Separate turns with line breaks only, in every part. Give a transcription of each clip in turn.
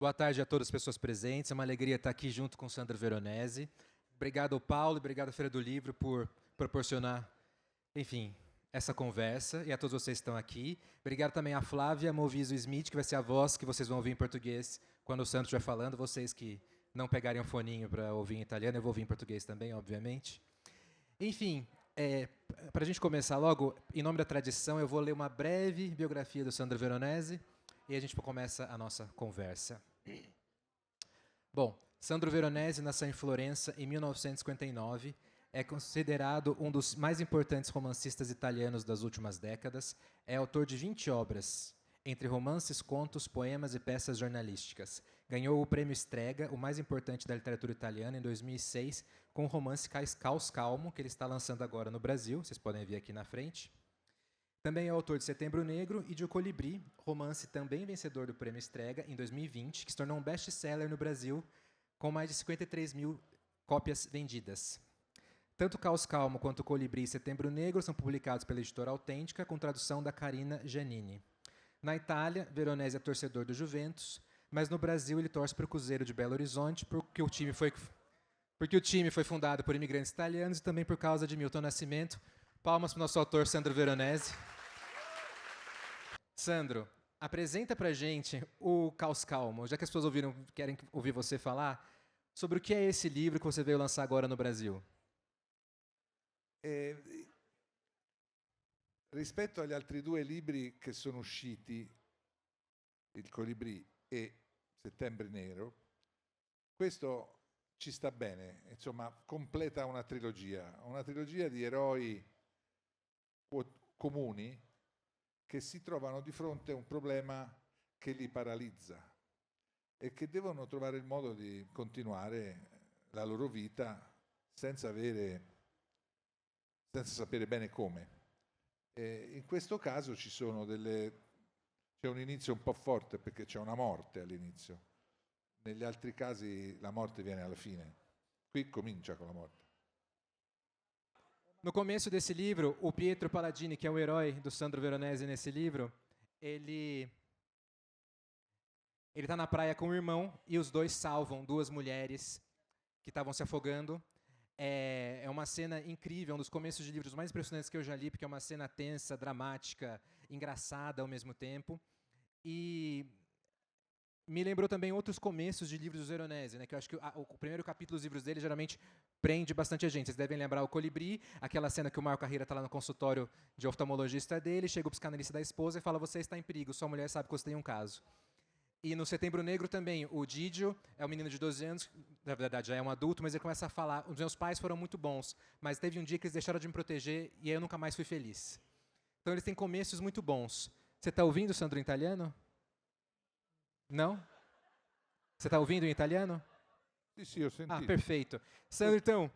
Boa tarde a todas as pessoas presentes. É uma alegria estar aqui junto com Sandro Veronese. Obrigado ao Paulo, obrigado à Feira do Livro por proporcionar, enfim, essa conversa, e a todos vocês que estão aqui. Obrigado também à Flávia Moviso Smith, que vai ser a voz que vocês vão ouvir em português quando o Sandro estiver falando. Vocês que não pegarem um foninho para ouvir em italiano, eu vou ouvir em português também, obviamente. Enfim, para a gente começar logo, em nome da tradição, eu vou ler uma breve biografia do Sandro Veronese e a gente começa a nossa conversa. Bom, Sandro Veronese nasceu em Florença em 1959. É considerado um dos mais importantes romancistas italianos das últimas décadas. É autor de 20 obras, entre romances, contos, poemas e peças jornalísticas. Ganhou o Prêmio Strega, o mais importante da literatura italiana, em 2006, com o romance Caos Calmo, que ele está lançando agora no Brasil. Vocês podem ver aqui na frente. Também é autor de Setembro Negro e de O Colibri, romance também vencedor do Prêmio Strega, em 2020, que se tornou um best-seller no Brasil, com mais de 53 mil cópias vendidas. Tanto Caos Calmo quanto O Colibri e Setembro Negro são publicados pela editora Autêntica, com tradução da Carina Giannini. Na Itália, Veronese é torcedor do Juventus, mas no Brasil ele torce para o Cruzeiro de Belo Horizonte, porque o time foi fundado por imigrantes italianos e também por causa de Milton Nascimento. Palmas para o nosso autor, Sandro Veronese. Sandro, apresenta para a gente o Caos Calmo, já que as pessoas querem ouvir você falar, sobre o que é esse livro que você veio lançar agora no Brasil.
Rispetto agli altri due libri che sono usciti, Il Colibri e Settembre Nero, questo ci sta bene, insomma, completa una trilogia di eroi comuni che si trovano di fronte a un problema che li paralizza e che devono trovare il modo di continuare la loro vita senza sapere bene come. In questo caso c'è un inizio un po' forte perché c'è una morte all'inizio. Negli altri casi la morte viene alla fine. Qui comincia con la morte.
No começo desse livro, o Pietro Palladini, que é o herói do Sandro Veronese nesse livro, ele está na praia com o irmão e os dois salvam duas mulheres que estavam se afogando. É uma cena incrível, um dos começos de livros mais impressionantes que eu já li, porque é uma cena tensa, dramática, engraçada ao mesmo tempo. E me lembrou também outros começos de livros do Veronese, né? Que eu acho que o primeiro capítulo dos livros dele geralmente prende bastante a gente. Vocês devem lembrar O Colibri, aquela cena que o Marco Carreira está lá no consultório de oftalmologista dele, chega o psicanalista da esposa e fala: você está em perigo, sua mulher sabe que você tem um caso. E no Setembro Negro também, o Didio é um menino de 12 anos, na verdade já é um adulto, mas ele começa a falar: os meus pais foram muito bons, mas teve um dia que eles deixaram de me proteger e aí eu nunca mais fui feliz. Então eles têm começos muito bons. Você está ouvindo, Sandro, em italiano? Não? Você está ouvindo em italiano?
Sì, ho sentito.
Ah, perfeito. Sandro, então,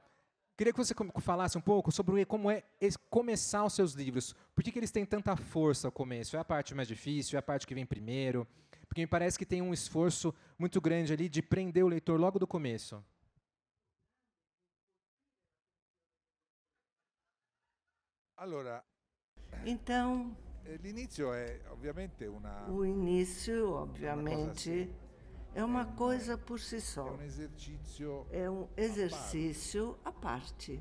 queria que você falasse um pouco sobre como é começar os seus livros. Por que eles têm tanta força ao começo? É a parte mais difícil? É a parte que vem primeiro? Porque me parece que tem um esforço muito grande ali de prender o leitor logo do começo.
Allora,
Então,
l'inizio è ovviamente
o início, obviamente, é uma coisa por si
è
só.
un esercizio.
É um exercício à parte.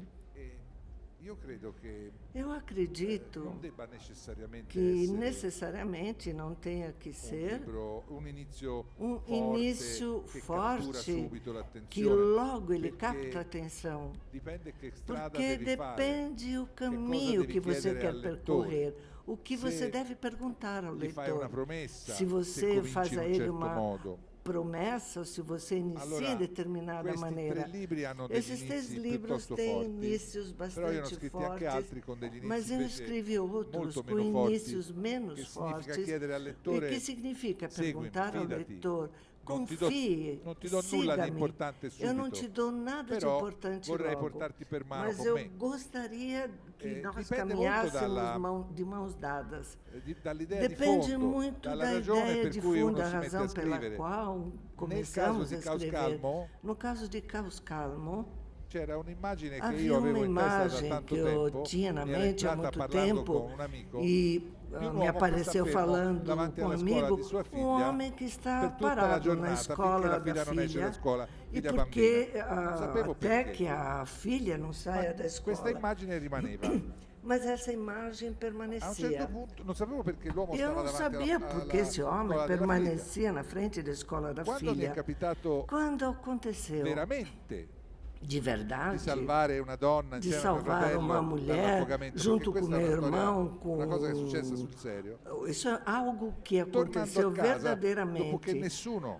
Io credo che
Eu acredito
non debba necessariamente
que
essere
necessariamente não tenha que ser
un inizio
um
forte
início
che cattura
forte
subito
que
l'attenzione,
logo ele
perché
capta a atenção.
dipende che strada
Porque
devi fare,
depende o
che cosa
caminho
devi
que você
chiedere
quer
al lettore.
percorrer, o que você
Se
deve perguntar ao
gli fai una
leitor.
promessa,
Se você
cominci
faz
in
a
un
ele
certo
uma
modo.
promessa, ou se você inicia
Allora,
em determinada
questi
maneira.
tre libri hanno degli
Esses três
inizi
livros
piuttosto
têm
forti,
inícios
però io ne ho
bastante
scritti anche
fortes,
altri con degli inizi
mas eu
invece
escrevi outros
molto
com
meno forti,
inícios menos
che significa
fortes.
chiedere al
E
lettore
que significa
seguimi,
perguntar ao
fidati,
leitor:
non ti
confie,
do nulla di
siga-me.
importante
Eu não
subito,
te dou nada de
però
importante
vorrei
logo,
portarti per mano
mas
con
eu
me.
gostaria que nós
Dipende molto
caminhássemos de mãos dadas.
Dall'idea di
Depende
fondo,
muito
dalla
da
ragione
ideia
per
de
cui uno
fundo, a
si mette a
razão pela
scrivere.
qual
Nel caso
começamos a
di Caos
escrever.
Calmo
No caso de Caos Calmo,
c'era un'immagine che
Havia
io
uma
avevo in testa da
imagem
tanto
que eu
tempo,
tinha na
mi era
mente há
entrata
muito
parlando
tempo
con un amico,
e
di un
me
uomo che sta
apareceu
fermo
falando
davanti
com um
alla scuola
amigo,
di sua
um
figlia
homem que está
per tutta la
parado na
giornata finché
escola
la
da
figlia non esce da
filha
scuola,
e
figlia
porque
bambina. Non sapevo
até
perché.
que a filha não saia da
Questa
escola.
immagine rimaneva.
Mas essa imagem
A un certo
permanecia.
punto non sapevo perché l'uomo
Eu
stava
não
davanti
sabia
alla
porque esse homem
scuola della figlia.
permanecia na frente da escola da
Quando mi è
filha.
capitato
Quando aconteceu
veramente
de
di
verdade
salvare una donna
de
insieme a mio
salvar uma
fratello
mulher
dall'affogamento,
junto
perché
com
questa è
meu
una storia,
irmão,
una cosa che è successa sul serio.
Isso é algo que
Tornando
aconteceu
a casa, dopo che
verdadeiramente.
nessuno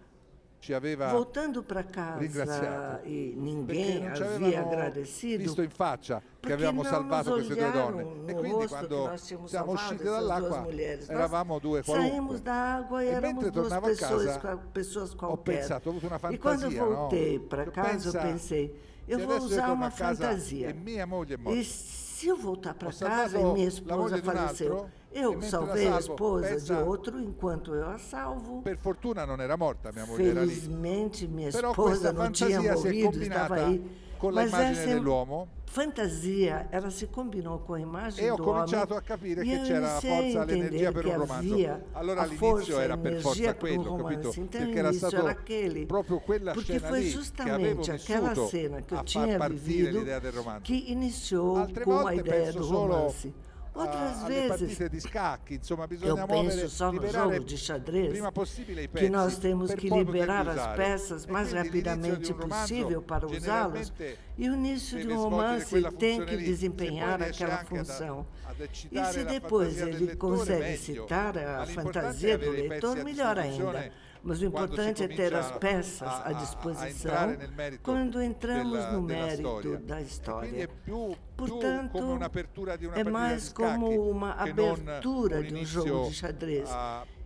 ci aveva
Voltando para casa
ringraziato,
e
perché
ninguém
non ci
havia
avevano
agradecido,
visto in faccia che
porque
avevamo
não
salvato
nos
queste due donne.
olharam
E
no
quindi
rosto que
quando
nós tínhamos
siamo
salvado
usciti
essas duas
dall'acqua
mulheres.
eravamo due
Saímos
qualunque.
da água e
E
éramos
mentre
duas
tornavo a casa,
pessoas
ho
qualquer.
pensato, ho avuto una
E quando
fantasia,
voltei
no?
para
Eu
casa, eu
pensa,
pensei, eu
se
vou
adesso io
usar
torno
uma
a casa
fantasia.
e mia moglie è
E
morta,
se eu voltar para
Ho
casa e
salvato
minha
la
esposa
moglie di un
faleceu,
altro, e
eu
mentre
salvei
la
a
salvo,
esposa de
pensa,
outro enquanto eu a salvo.
per fortuna non era morta, mia moglie era lì.
Felizmente minha
Però
esposa
questa
não tinha
fantasia si è
morrido, estava
combinata
aí.
con la
Mas
immagine
essa
dell'uomo
fantasia, ela se combinou com a imagem
e ho
do
cominciato
homem.
a capire
E
che
eu
c'era la
iniciei a
forza, l'energia
entender
per
que
un romanzo.
havia
Allora
a
all'inizio
força, a
era per forza
energia para um
quello, capito?
romance. Então o
Perché era
início
stato
era aquele.
proprio quella
Porque
scena
foi
lì che avevo
justamente aquela
vissuto
cena que eu
a far
tinha
partire
vivido
l'idea del romanzo.
que iniciou
Altre
com a
volte
ideia
penso
do
solo
romance. Outras
alle
vezes
partite di scacchi, insomma
eu
bisogna
penso
muovere,
só no
liberare
jogo de xadrez,
prima possibile i
que
pezzi
nós temos
per
que
poi poterli
liberar as
usare.
peças
E
mais
quindi l'inizio
rapidamente
di un romanzo
possível para usá-los.
generalmente
E o início de
deve
um
svolgere
romance
quella
tem
funzione
que
lì.
desempenhar
Se poi riesce
aquela
anche
função.
ad
E
eccitare
se
la
depois
fantasia del
ele
lettore,
consegue
meglio.
excitar a
Ma l'importante è
fantasia do
avere i
leitor,
pezzi a
melhor
disposizione
ainda. Mas o
quando
importante
si
é ter as
comincia
peças à
a
disposição
entrare nel merito
quando entramos no
della
mérito
storia.
da
E quindi
história.
è più
Portanto,
come un'apertura di una
é
partita
mais
di scacchi
como uma
che non
abertura
un
de um
inizio
jogo de xadrez.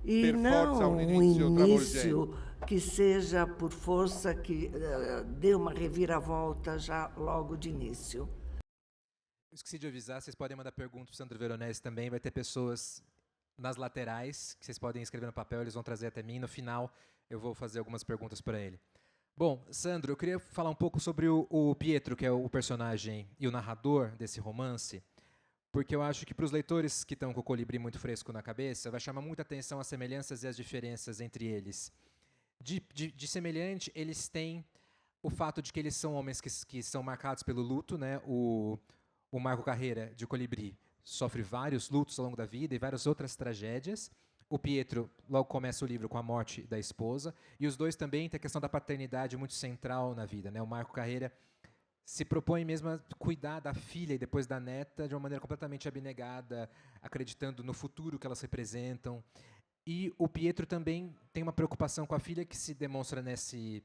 E
per forza
não
un
um
inizio
início
travolgente.
que seja por força, que dê uma reviravolta já logo de início.
Esqueci de avisar, vocês podem mandar perguntas para o Sandro Veronese também, vai ter pessoas nas laterais, que vocês podem escrever no papel, eles vão trazer até mim, no final eu vou fazer algumas perguntas para ele. Bom, Sandro, eu queria falar um pouco sobre o Pietro, que é o personagem e o narrador desse romance, porque eu acho que para os leitores que estão com o Colibri muito fresco na cabeça, vai chamar muita atenção as semelhanças e as diferenças entre eles. De semelhante, eles têm o fato de que eles são homens que são marcados pelo luto, né? O Marco Carreira, de Colibri, sofre vários lutos ao longo da vida e várias outras tragédias. O Pietro logo começa o livro com a morte da esposa. E os dois também têm a questão da paternidade muito central na vida, né? O Marco Carreira se propõe mesmo a cuidar da filha e depois da neta de uma maneira completamente abnegada, acreditando no futuro que elas representam. E o Pietro também tem uma preocupação com a filha que se demonstra nesse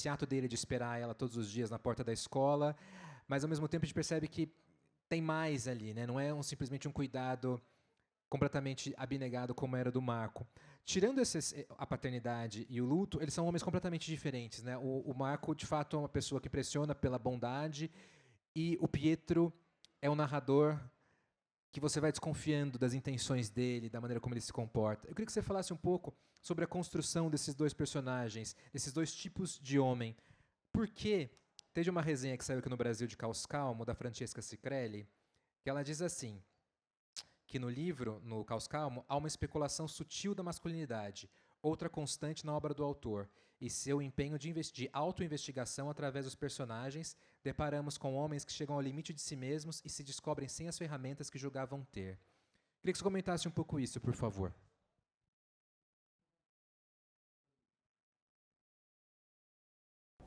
ato dele de esperar ela todos os dias na porta da escola, mas ao mesmo tempo a gente percebe que tem mais ali, né? Não é simplesmente um cuidado completamente abnegado como era do Marco. Tirando a paternidade e o luto, eles são homens completamente diferentes, né? O Marco, de fato, é uma pessoa que impressiona pela bondade e o Pietro é um narrador que você vai desconfiando das intenções dele, da maneira como ele se comporta. Eu queria que você falasse um pouco sobre a construção desses dois personagens, desses dois tipos de homem. Por que teve uma resenha que saiu aqui no Brasil de Caos Calmo, da Francesca Cicrelli, que ela diz assim, que no livro, no Caos Calmo, há uma especulação sutil da masculinidade, outra constante na obra do autor, e seu empenho de auto-investigação através dos personagens, deparamos com homens que chegam ao limite de si mesmos e se descobrem sem as ferramentas que julgavam ter. Queria que você comentasse um pouco isso, por favor.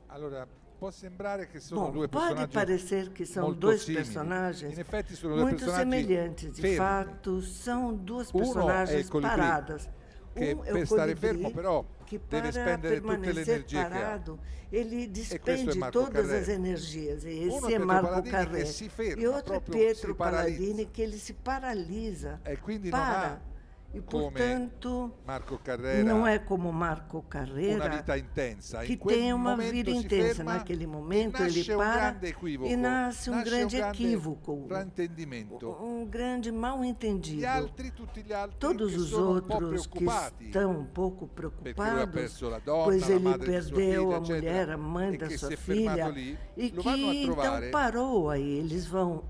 Allora, può sembrare che sono
Bom,
due
pode
personaggi
parecer que são
molto
dois
simili.
personagens
In effetti sono due
muito
personaggi
semelhantes. De
fermi,
fato, são duas
Uno
personagens
è Colibri,
paradas.
che
é o
per stare
Colibri,
fermo però
que
deve
para
spendere tutte le
permanecer
energie che ha.
parado, ele
questo è
despende
Marco
todas
Carré.
as energias. E
Uno è
esse é
Pietro
Marco
Palladini
Carré.
che si ferma,
E outro é
proprio
Pietro
si paralizza.
Palladini, que ele se paralisa,
E quindi
para.
non ha
E,
come
portanto,
Marco Carrera,
não é como Marco
una
Carrera,
vita intensa.
que
In quel
tem uma
momento
vida
si
intensa.
ferma
Naquele
e
momento ele
nasce un
para
grande equivoco,
e nasce um grande
grande
equívoco,
fraintendimento.
um grande mal
Gli
entendido.
altri, tutti gli altri
Todos
che
os
sono un po'
outros que
preoccupati
estão um pouco
perché lui ha
preocupados,
perso la donna,
pois
la
ele
madre di sua
perdeu
figlia,
a mulher,
eccetera,
a mãe
e
da
che si
sua
è fermato
filha,
lì,
e
lo
que
vanno a
então
trovare
parou aí. Eles vão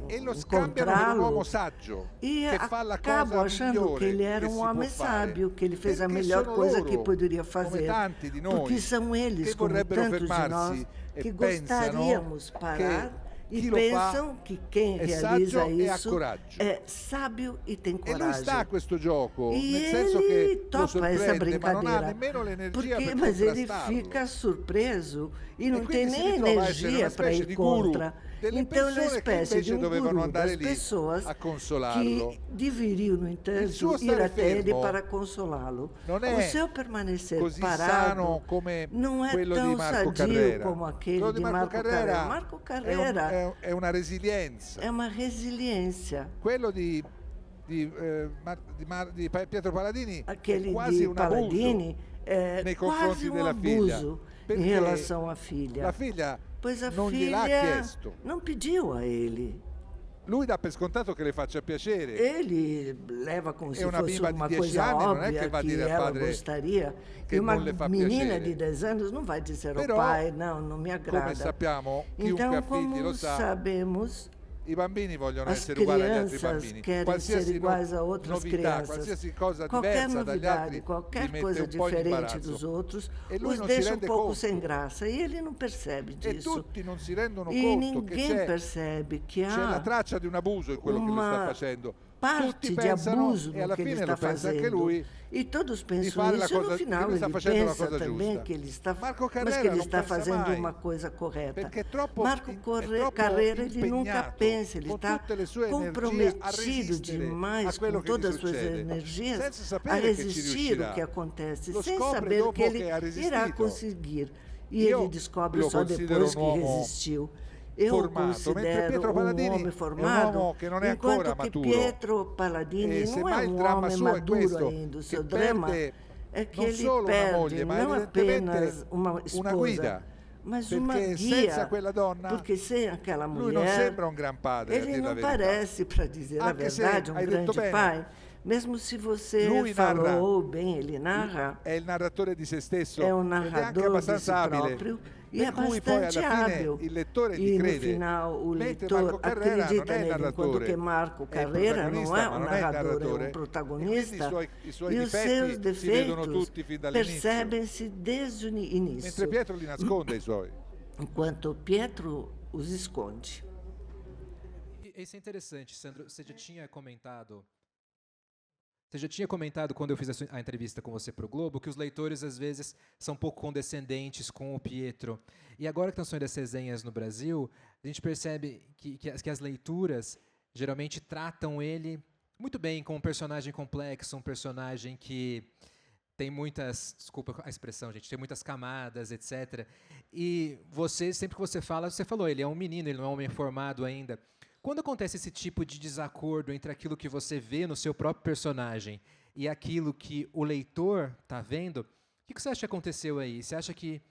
e lo scambiano per un uomo
encontrá-lo
saggio
e
che fa la
acabam
cosa
achando que
migliore
ele era
che
um
si
homem
può fare,
sábio, que ele fez a
perché
melhor
sono
coisa
loro,
que poderia
come
fazer.
tanti di noi,
Porque são eles,
che
como
vorrebbero
tantos de nós,
fermarsi e
que
pensano
gostaríamos parar
che
e
chi lo fa
pensam que quem
è
realiza
saggio e ha
isso
coraggio.
é sábio e tem
E lui sta a
coragem.
questo gioco,
E
nel senso
ele
che lo
topa essa
sorprende, ma non ha
brincadeira.
nemmeno l'energia
Porque,
per
mas ele
contrastarlo.
fica surpreso e não tem
quindi si
nem
ritrova a essere una
energia para
specie
ir
di guru
contra.
delle
Então, ele é uma
persone che
espécie de
invece
um
dovevano
guru
andare
das
lì
pessoas
a consolarlo.
que deveriam, no
Il
entanto,
suo
ir
stare
até ele
fermo
para consolá-lo.
non
O
è
seu permanecer
così
parado
sano come
não é
quello
tão
di Marco
sadio
Carrera.
como aquele
Quello
de Marco Carrera. Marco Carrera
è una resilienza.
é uma resiliência.
Quello di Pietro Paladini è
Aquele
quasi
de
un abuso
Paladini é
nei
quase
confronti
um
della figlia,
abuso em
perché
relação à filha.
la figlia
Pois a
non gliel'ha
filha
chiesto.
não pediu a ele.
Lui dà per scontato che le faccia piacere.
Ele leva como se
una
fosse
bimba di
uma
10
coisa
anni non è
óbvia
che va a
que
dire al
ela
padre
gostaria.
che
E uma
non le fa
menina
piacere.
de 10 anos não vai dizer ao
Però,
pai, não me
Come
agrada.
sappiamo, chiunque
Então,
ha figli lo
como
sa,
sabemos,
i bambini vogliono
as
essere uguali agli altri
crianças
bambini.
querem ser
Qualsiasi
iguais a outras
novità,
crianças.
qualsiasi cosa
Qualquer
diversa dagli
novidade,
altri li
qualquer
mette
coisa
un po' in
diferente
imbarazzo.
dos outros,
E lui
os
non si
deixa um
rende
pouco
conto.
sem graça. E ele não percebe
E
disso.
tutti non si rendono
E
conto che
ninguém percebe que
c'è la
há
traccia di un abuso in quello che lui sta
uma
facendo.
parte
Tutti
de
pensano,
abuso
e alla
no que ele
fine
está
lo pensa anche
fazendo.
lui,
E todos
di
pensam
fare la
isso, e
cosa,
no
che
final
lui sta
ele
facendo la
pensa
cosa
também
giusta.
que ele está,
Marco
mas
Carrera
que ele
non
está
pensa
fazendo
mai,
uma coisa correta.
perché è troppo,
Marco
è troppo
Carrera ele nunca
impegnato
pensa, ele
con
está
tutte le sue energie a
comprometido
resistere a
demais
quello
com
che gli
todas as suas
succede,
energias
senza
a
sapere che ci
resistir
riuscirà.
o que acontece,
Lo
sem
scopre
saber
dopo
que ele
che ha
irá
resistito.
conseguir. E
Io
ele descobre
lo
só
considero
depois
un
que
uomo
resistiu. Eu o
formato, mentre
considero
Pietro
um
Paladini
homem
è un
formado,
uomo che non è
enquanto
ancora
que
maturo.
Pietro Paladini
E
não é
semmai il
um
dramma
homem
suo è
maduro
questo,
ainda. O
che
seu drama
perde
é que
non
ele
solo una
perde
moglie, ma
não
evidentemente
apenas uma
una
esposa,
guida,
mas uma
perché
guia.
senza quella donna
Porque sem aquela
lui non
mulher,
sembra un gran padre, a
ele
dire la
não
verità.
parece, para dizer a
Anche se
verdade, um
hai detto
grande
bene,
pai. Mesmo se você
lui narra,
falou bem, ele narra,
è il narratore di se stesso,
é um
ed è anche
narrador de si
abbastanza abile,
próprio e
per
é
cui poi alla
bastante
fine
hábil.
il lettore gli
E no
crede,
final o
mentre
leitor
Marco Carrera non
acredita
è il
nele, enquanto
narratore,
que Marco
è il
Carrera não
protagonista,
é
ma
um
non è il
narrador, é
narratore,
um
e
protagonista.
quindi i suoi
E os seus
difetti si vedono
defeitos
tutti fin dall'inizio,
percebem-se desde o início,
mentre Pietro li nasconde i suoi.
enquanto Pietro os esconde.
Isso é interessante, Sandro. Você já tinha comentado quando eu fiz a entrevista com você para o Globo que os leitores às vezes são um pouco condescendentes com o Pietro. E agora que estão saindo as resenhas no Brasil, a gente percebe que as leituras geralmente tratam ele muito bem, como um personagem complexo, um personagem que tem muitas, desculpa a expressão, gente, tem muitas camadas, etc. E você, sempre que você fala, você falou, ele é um menino, ele não é um homem formado ainda. Quando acontece esse tipo de desacordo entre aquilo que você vê no seu próprio personagem e aquilo que o leitor está vendo, o que você acha que aconteceu aí? Você acha que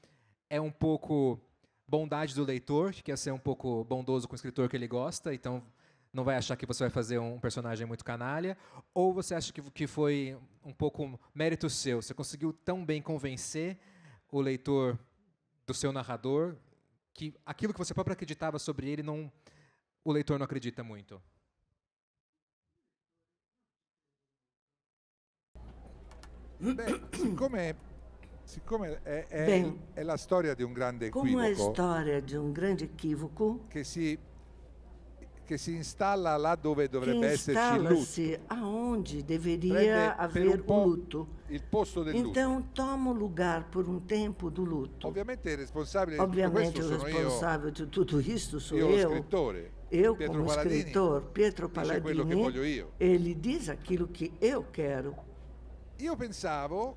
é um pouco bondade do leitor, que quer ser um pouco bondoso com o escritor que ele gosta, então não vai achar que você vai fazer um personagem muito canalha? Ou você acha que foi um pouco mérito seu? Você conseguiu tão bem convencer o leitor do seu narrador que aquilo que você próprio acreditava sobre ele não... o leitor não acredita muito?
Beh, siccome
Bem,
è la storia di un grande
como a
equivoco
história de um grande equívoco
che si installa là dove
que
dovrebbe esserci il lutto,
instala-se aonde deveria
prende per
haver
un
o
po'
luto.
il posto del lutto.
Então toma o lugar por um tempo do luto.
Ovviamente il responsabile di tutto
Obviamente
questo
o
sono
responsável de tudo isto sou
io lo
eu.
scrittore.
Eu,
Pietro
como
Paladini
escritor, Pietro
dice quello che voglio
Paladini,
io.
ele diz aquilo que eu quero.
Io pensavo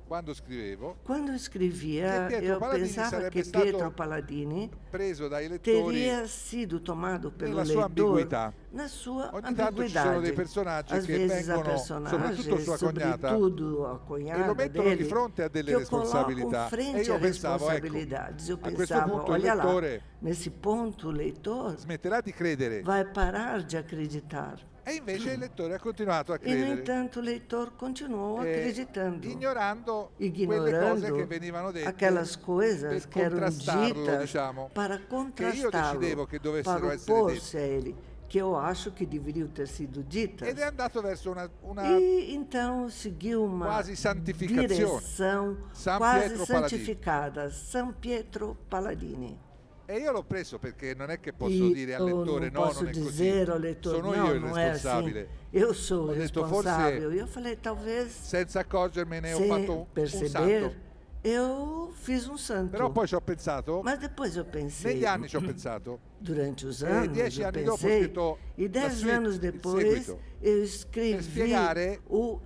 quando scrivevo,
Quando
che
escrevia,
Pietro
eu
Paladini
pensava
sarebbe
que Pietro
stato
Paladini
preso dai lettori
teria sido tomado pelo
nella sua
leitor
ambiguità.
na sua
Ogni tanto ci sono dei
ambiguidade.
personaggi
Às
che
vezes há
vengono, soprattutto
personagens,
sua cognata,
sobretudo a
e lo
cunhada
mettono di
dele,
fronte a delle
que o colocam
responsabilità. E
frente
io
a
pensavo, ecco,
responsabilidades. Eu
a questo
pensava,
punto il
olha lá,
lettore
nesse ponto o leitor
smetterà di credere.
vai parar de acreditar.
E invece il lettore ha continuato a
E, no
credere,
entanto, o leitor continuou acreditando,
ignorando quelle cose
ignorando
che venivano dette
aquelas coisas
per
que eram
contrastarlo,
ditas
diciamo,
para
che io
contrastá-lo,
decidevo che
para
dovessero essere
opor-se
dette.
a ele, que eu acho que deveriam ter sido ditas.
Ed è andato verso una
E então seguiu uma
quasi santificazione.
direção
San
quase
Pietro Paladini.
santificada, San Pietro Paladini.
E io l'ho preso perché non è che posso
E
dire al
eu
lettore
não
no,
posso
non è così.
dizer ao leitor,
Sono
não,
io il
não é assim.
responsabile.
Eu sou o
Ho detto,
responsável.
forse
E eu falei, talvez,
senza accorgermene ho
sem
fatto un
perceber,
santo.
eu fiz um santo.
Però poi ci ho pensato,
Mas depois eu pensei,
negli anni ci ho pensato,
durante os
e
anos,
10
eu
anni dopo ho
pensei,
scritto
e
la
10
suite,
anos
il
depois
seguito,
eu
per
escrevi
spiegare
o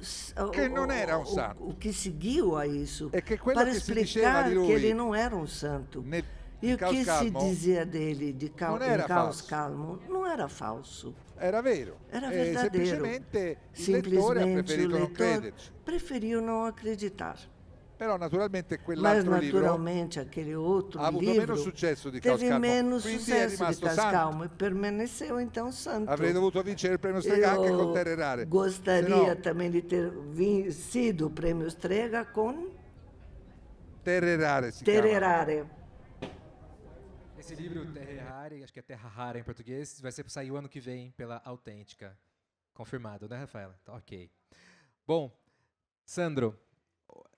che non era un santo.
o que seguiu a isso,
E che quello
para
che si diceva
explicar
di lui
que ele não era um santo. E o
Caos
que se
Calmo
dizia dele de
non
em
era
Caos
falso.
Calmo não era falso,
era vero.
era
E
verdadeiro.
semplicemente il lettore ha
Simplesmente o
preferito non
leitor
crederci.
preferiu não acreditar.
Però naturalmente
Mas
quell'altro libro
naturalmente aquele outro
ha avuto
livro
meno successo di Caos
teve
Calmo,
menos
quindi è
sucesso di
rimasto
Caos
santo.
Calmo e permaneceu então santo.
Avrei dovuto vincere il premio Strega anche con Terre Rare.
Gostaria
Se no,
também de ter vencido o prêmio Strega com
Terre Rare si chiama.
Tererare.
Esse livro, Terra Rara, acho que é Terra Rara em português, vai sair o ano que vem pela Autêntica. Confirmado, né, Rafaela? Tá, ok. Bom, Sandro,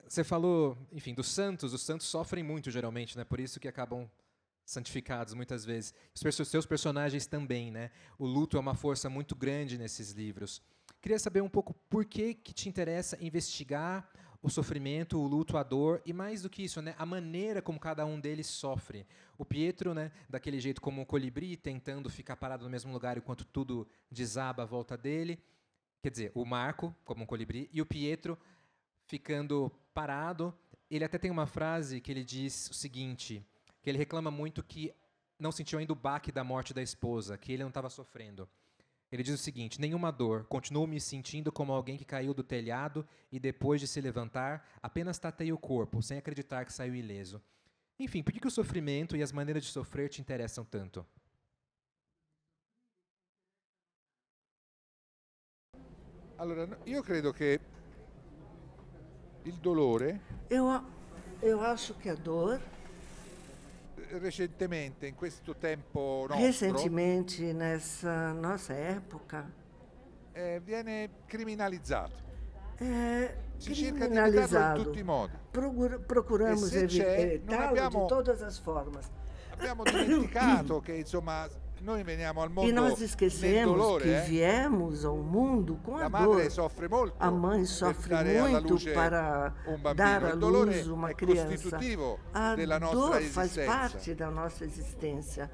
você falou, enfim, dos santos. Os santos sofrem muito, geralmente, né? Por isso que acabam santificados muitas vezes. Os seus personagens também, né? O luto é uma força muito grande nesses livros. Queria saber um pouco por que te interessa investigar o sofrimento, o luto, a dor, e mais do que isso, né, a maneira como cada um deles sofre. O Pietro, né, daquele jeito como um colibri, tentando ficar parado no mesmo lugar enquanto tudo desaba à volta dele. Quer dizer, o Marco, como um colibri, e o Pietro ficando parado. Ele até tem uma frase que ele diz o seguinte, que ele reclama muito que não sentiu ainda o baque da morte da esposa, que ele não estava sofrendo. Ele diz o seguinte: nenhuma dor, continuo me sentindo como alguém que caiu do telhado e depois de se levantar, apenas tatei o corpo, sem acreditar que saiu ileso. Enfim, por que o sofrimento e as maneiras de sofrer te interessam tanto?
Allora, io credo che il dolore
Eu acho que a dor,
recentemente, in questo tempo nostro,
recentemente, nessa nossa época,
viene criminalizzato.
é
Si cerca di evitarlo in
criminalizado.
tutti i modi.
Procuramos
E se c'è, non
evitá-lo
abbiamo-
de todas as formas.
Abbiamo dimenticato che insomma noi veniamo al mondo
E nós
nel
esquecemos
dolore.
que viemos ao mundo com
La
a
madre
dor.
soffre molto
A mãe
per
sofre
dare alla
muito
luce
para
un bambino.
dar à
Il dolore
luz uma
è
criança.
costitutivo
A
della nostra
dor faz
esistenza.
parte da nossa existência.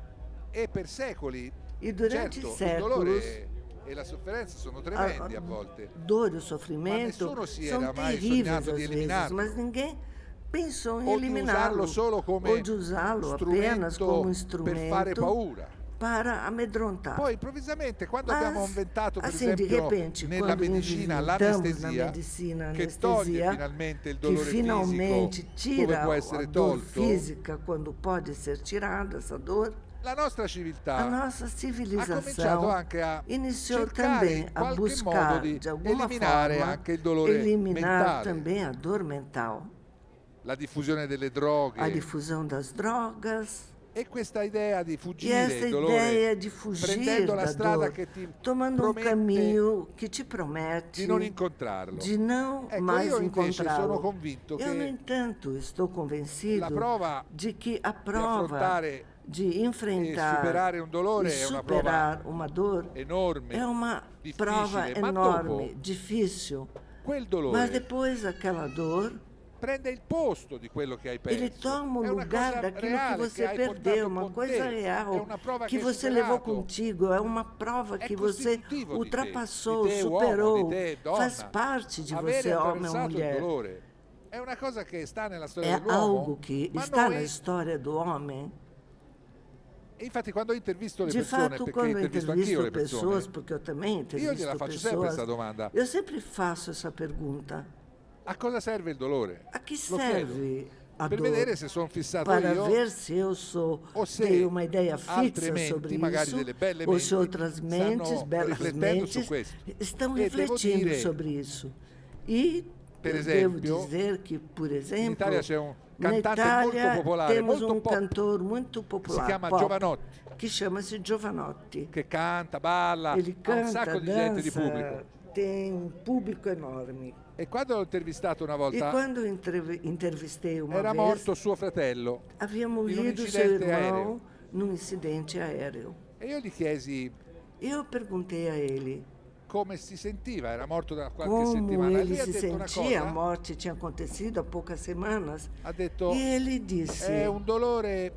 E per secoli,
E durante
certo, il
séculos,
dolore e la sofferenza sono tremendi a volte.
dor e o sofrimento
nessuno si
são
era mai
terríveis
sognato
às
di
vezes,
eliminarlo.
mas ninguém pensou em
O di
eliminá-lo
usarlo solo come
ou de usá-lo apenas como
strumento per fare
instrumento
paura.
para amedrontar.
Poi improvvisamente quando
Mas,
abbiamo inventato per
assim, de
esempio
repente,
nella
quando
medicina
inventamos na
l'anestesia
medicina
che toglie
anestesia,
finalmente il
que
dolore
finalmente
fisico dove
tira
può
a
essere
dor
tolto,
física quando pode ser tirada essa dor,
la nostra civiltà
a nossa
ha cominciato
civilização
anche a
iniciou
cercare
também
in
a
qualche
buscar,
modo di
de alguma
eliminare
forma,
anche il dolore
eliminar
mentale,
também a dor mental,
la diffusione delle droghe
a difusão das drogas.
e questa idea di
E
fuggire
essa
il dolore
ideia de fugir
prendendo la
da
strada
dor,
che ti
tomando um
promette
caminho que te promete
di non incontrarlo.
de não
Ecco,
mais
io invece sono
encontrá-lo.
convinto
Eu, no
che
entanto, estou
la
convencido
prova
de que a
di
prova
affrontare
de
e
enfrentar
superare un dolore
e
è una prova
superar uma dor
enorme,
é uma
difficile,
prova
ma
enorme,
dopo
difícil.
quel
Mas
dolore
depois aquela dor,
prende il posto di quello che hai perso.
ele toma o
È una
lugar
cosa
daquilo que
reale
você
hai
perdeu,
portato
uma
con
coisa
te. È
real
una prova
que
che hai
você levou
superato.
contigo, é uma prova
È
que você
costitutivo di te,
ultrapassou,
di te uomo,
superou,
di te donna.
faz parte de
Avere
você, homem ou
attraversato il
mulher.
dolore è una cosa che sta nella storia
é
dell'uomo.
algo que
ma
está
noi-
na história do homem.
E infatti quando intervisto le
De
persone,
fato,
perché
quando eu
intervisto anch'io
entrevisto
le persone,
pessoas, porque eu também
io
entrevisto
gliela faccio sempre
pessoas,
questa domanda.
eu sempre faço essa pergunta.
A cosa serve il dolore?
A que
Lo chiedo.
serve a
Per
dor?
vedere se sono fissato
Para
io
ver se eu sou,
o se
tenho uma ideia
altre
fixa
menti,
sobre
magari
isso,
delle belle
ou
menti,
se outras mentes,
stanno
belas
riflettendo su
mentes,
questo.
estão
E devo
refletindo
dire,
sobre isso. E
per
eu devo
esempio,
dizer que, por
in
exemplo,
Italia c'è un
na
cantante
Itália
molto popolare,
temos
molto
um
pop,
cantor muito
si
popular,
chiama
pop,
Giovanotti,
que chama-se Giovanotti.
che canta, balla,
Ele
ha un
canta,
sacco di gente di
dança,
pubblico.
tem um público enorme.
E quando l'ho intervistato una
E
volta,
quando entrevistei uma
era
vez,
morto suo fratello.
havia
in un
morrido seu
incidente
irmão
aereo.
num incidente aéreo.
E io gli chiesi
Eu perguntei a ele
come si sentiva, era morto da qualche
como
settimana. E
ele
lui ha
se
detto una
sentia. A
cosa,
morte tinha acontecido há poucas semanas.
ha detto,
E ele disse:
è un dolore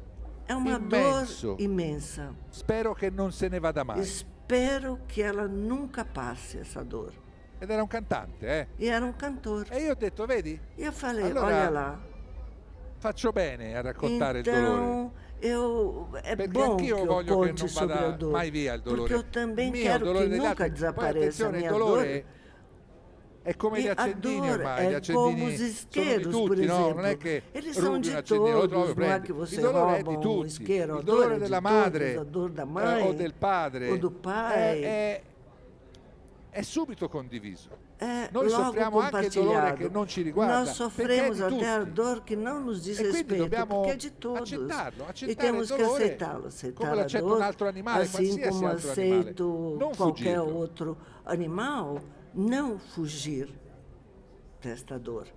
é uma
immenso.
dor imensa.
Spero che non se ne vada mai.
Espero que ela nunca passe essa dor.
Ed era un cantante, eh?
E era um cantor.
E io ho detto, vedi,
E eu falei:
Allora,
olha lá.
faccio bene a raccontare il dolore.
Então, é
Perché
bom que
anch'io
eu
voglio che
conte
non
sobre a
vada
dor.
mai via il dolore.
Porque eu também
Il mio,
quero
il dolore
que
degli
nunca
altri. Poi
desapareça a
attenzione, il
minha
dolore
dor.
è come gli
E a
accendini
dor
ormai, gli
é
accendini
como os
sono di
isqueiros, por
tutti, no?
exemplo.
Non è che
Eles são
rubi un
de
accendino, lo trovi,
todos, não é
prendi.
que você
Il dolore è
rouba
di
um
tutti.
isqueiro. A
Il
dor
dolore
é de
della
todos,
madre
a dor da mãe
o del padre
ou do pai.
è subito condiviso.
É
Noi
logo
soffriamo anche il dolore
compartilhado.
che non ci riguarda,
Nós sofremos
perché è di
até a
tutti.
dor que não nos diz
E quindi
respeito,
dobbiamo
porque é de todos.
accettarlo,
E
accettare
temos
il
que
dolore
aceitá-lo,
come
aceitar
lo
a
accetta
dor,
un altro animale,
assim
qualsiasi
como
altro
aceito
animale. Non
qualquer
fuggirlo.
outro animal, não fugir desta dor.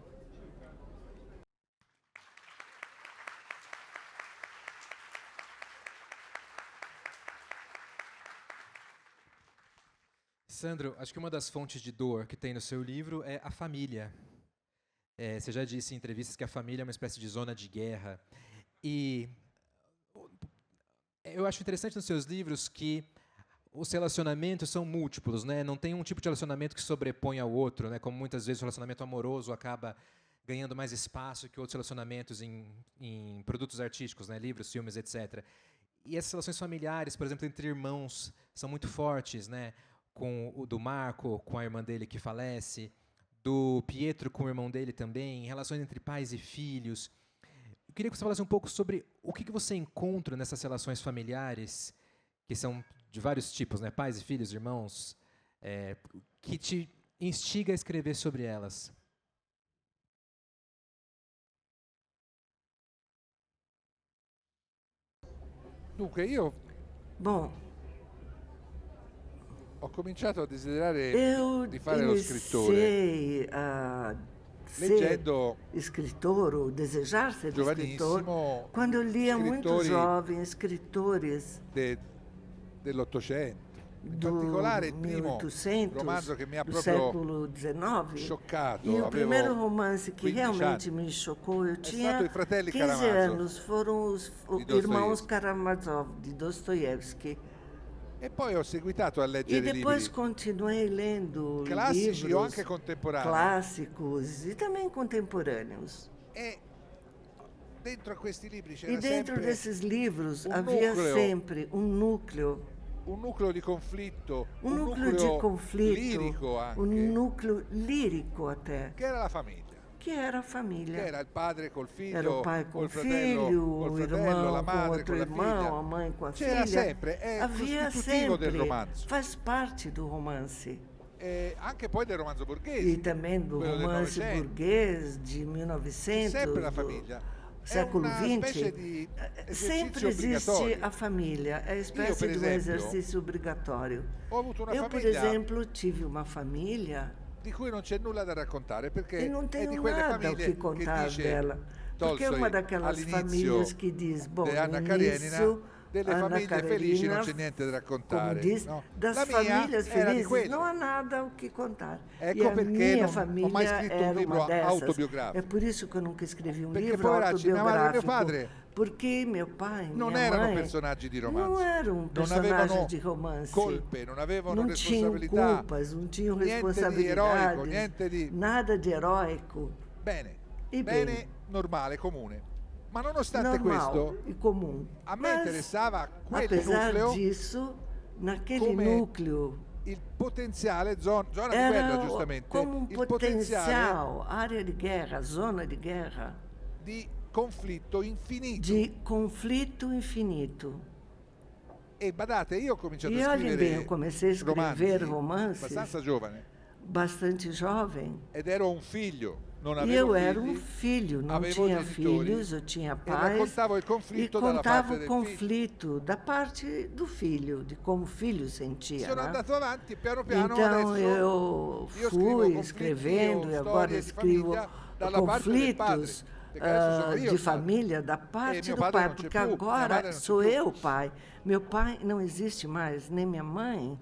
Sandro, acho que uma das fontes de dor que tem no seu livro é a família. Você já disse em entrevistas que a família é uma espécie de zona de guerra. E eu acho interessante nos seus livros que os relacionamentos são múltiplos, né? Não tem um tipo de relacionamento que sobrepõe ao outro, né? Como muitas vezes o relacionamento amoroso acaba ganhando mais espaço que outros relacionamentos em produtos artísticos, né? Livros, filmes, etc. E essas relações familiares, por exemplo, entre irmãos, são muito fortes, né? Com o do Marco, com a irmã dele que falece, do Pietro com o irmão dele também, relações entre pais e filhos. Eu queria que você falasse um pouco sobre o que você encontra nessas relações familiares, que são de vários tipos, né? Pais e filhos, irmãos, que te instiga a escrever sobre elas.
Dunque, io
Bom,
ho cominciato a desiderare
eu
di fare lo scrittore
iniciei a ser
leggendo
escritor ou desejar ser escritor
giovanissimo
quando eu lia muitos
scrittori
jovens escritores
dell'Ottocento. In
do
particolare il primo
1800,
romanzo che mi ha
do
proprio
século XIX.
scioccato,
E o primeiro
avevo
romance que
15
realmente
anni.
me chocou, eu
stato
tinha
I Fratelli
15
Karamazov,
anos, foram os
di
irmãos
Dostoevsky.
Karamazov, de Dostoiévski.
E poi ho seguitato a
E
leggere
depois
libri
continuei lendo
classici o
livros
anche contemporanei.
clássicos e também contemporâneos.
E dentro a questi libri
E
c'era
dentro
sempre
desses livros
um
havia
núcleo.
sempre um núcleo
di conflitto,
um núcleo de conflito,
lirico anche,
um núcleo lírico até,
che era la famiglia.
que era a família.
Che era il padre col figlio,
Era o pai com
col
o
fratello,
filho,
col
o
fratello,
irmão
la
com
madre
outro
con la
irmão,
figlia.
a mãe com a
C'era
filha.
sempre, è
Havia
costitutivo del
sempre,
romanzo.
faz parte do romance.
E anche poi del romanzo
E
borghese.
também do
quello del
romance
Novecento.
burguês de 1900,
Sempre la
do
famiglia.
século
È una specie
XX.
di
Sempre
esercizio
existe
obbligatorio.
a família, é a espécie
per
de um
esempio,
exercício obrigatório.
Ho avuto una
Eu, por
famiglia
exemplo, tive uma família
di cui non c'è nulla da raccontare perché
e não
è di
tenho
quelle
nada o
famiglie
que contar
che dice
dela. Porque é
Tolstoi
uma daquelas
all'inizio
famílias que diz, bom,
di Anna
no
Karenina,
início,
delle
Anna
famiglie felici non
Karenina,
c'è niente da
como
raccontare.
diz,
no?
das
La mia
famílias
era di
felizes
quello.
não há nada o que contar.
Ecco
e a
perché
minha
non ho mai
família
scritto un
era
libro
uma dessas.
autobiografico.
É por isso que eu nunca escrevi um
Perché,
livro
poveracci, mia madre e mio
autobiográfico.
padre
Porque meu pai e
non
minha
erano
mãe
personaggi di romanzo.
não eram
non
personagens
avevano
de romance.
colpe, non avevano
Não tinham
responsabilità.
culpas, não tinham
niente di
responsabilidades,
eroico, niente di...
nada de heróico.
Bene,
e
bene,
bem.
normale, comune. Ma nonostante
Normal
questo,
e comum.
a me
Mas,
interessava quel
apesar
nucleo
disso, naquele
come
núcleo
il potenziale, zona di guerra
era
giustamente,
como um
il potenziale
potencial, área de guerra, zona de guerra,
di conflitto infinito.
de conflito infinito.
E badate, io ho cominciato
E
a
olhem bem,
scrivere
eu comecei a escrever romances
abbastanza giovane
bastante jovem.
ed ero un figlio, non
E
avevo
eu era
figli,
filho, não
avevo
tinha
genitori,
filhos, eu tinha
e
pais.
raccontavo il
E
conflitto dalla
contava
parte
o
del figlio.
conflito da parte do filho, de como o filho sentia.
Sono
Né?
andato avanti e piano piano
Então
adesso
eu
io scrivo
fui
conflitti
escrevendo
o
e agora
storie di
escrevo
famiglia dalla parte del padre,
conflitos
perché adesso sono io
de
il padre.
família da parte
mio
do
padre
pai,
non c'è
porque
più, mia madre
agora
non c'è
sou
più.
eu o pai. Meu pai não existe mais, nem minha mãe.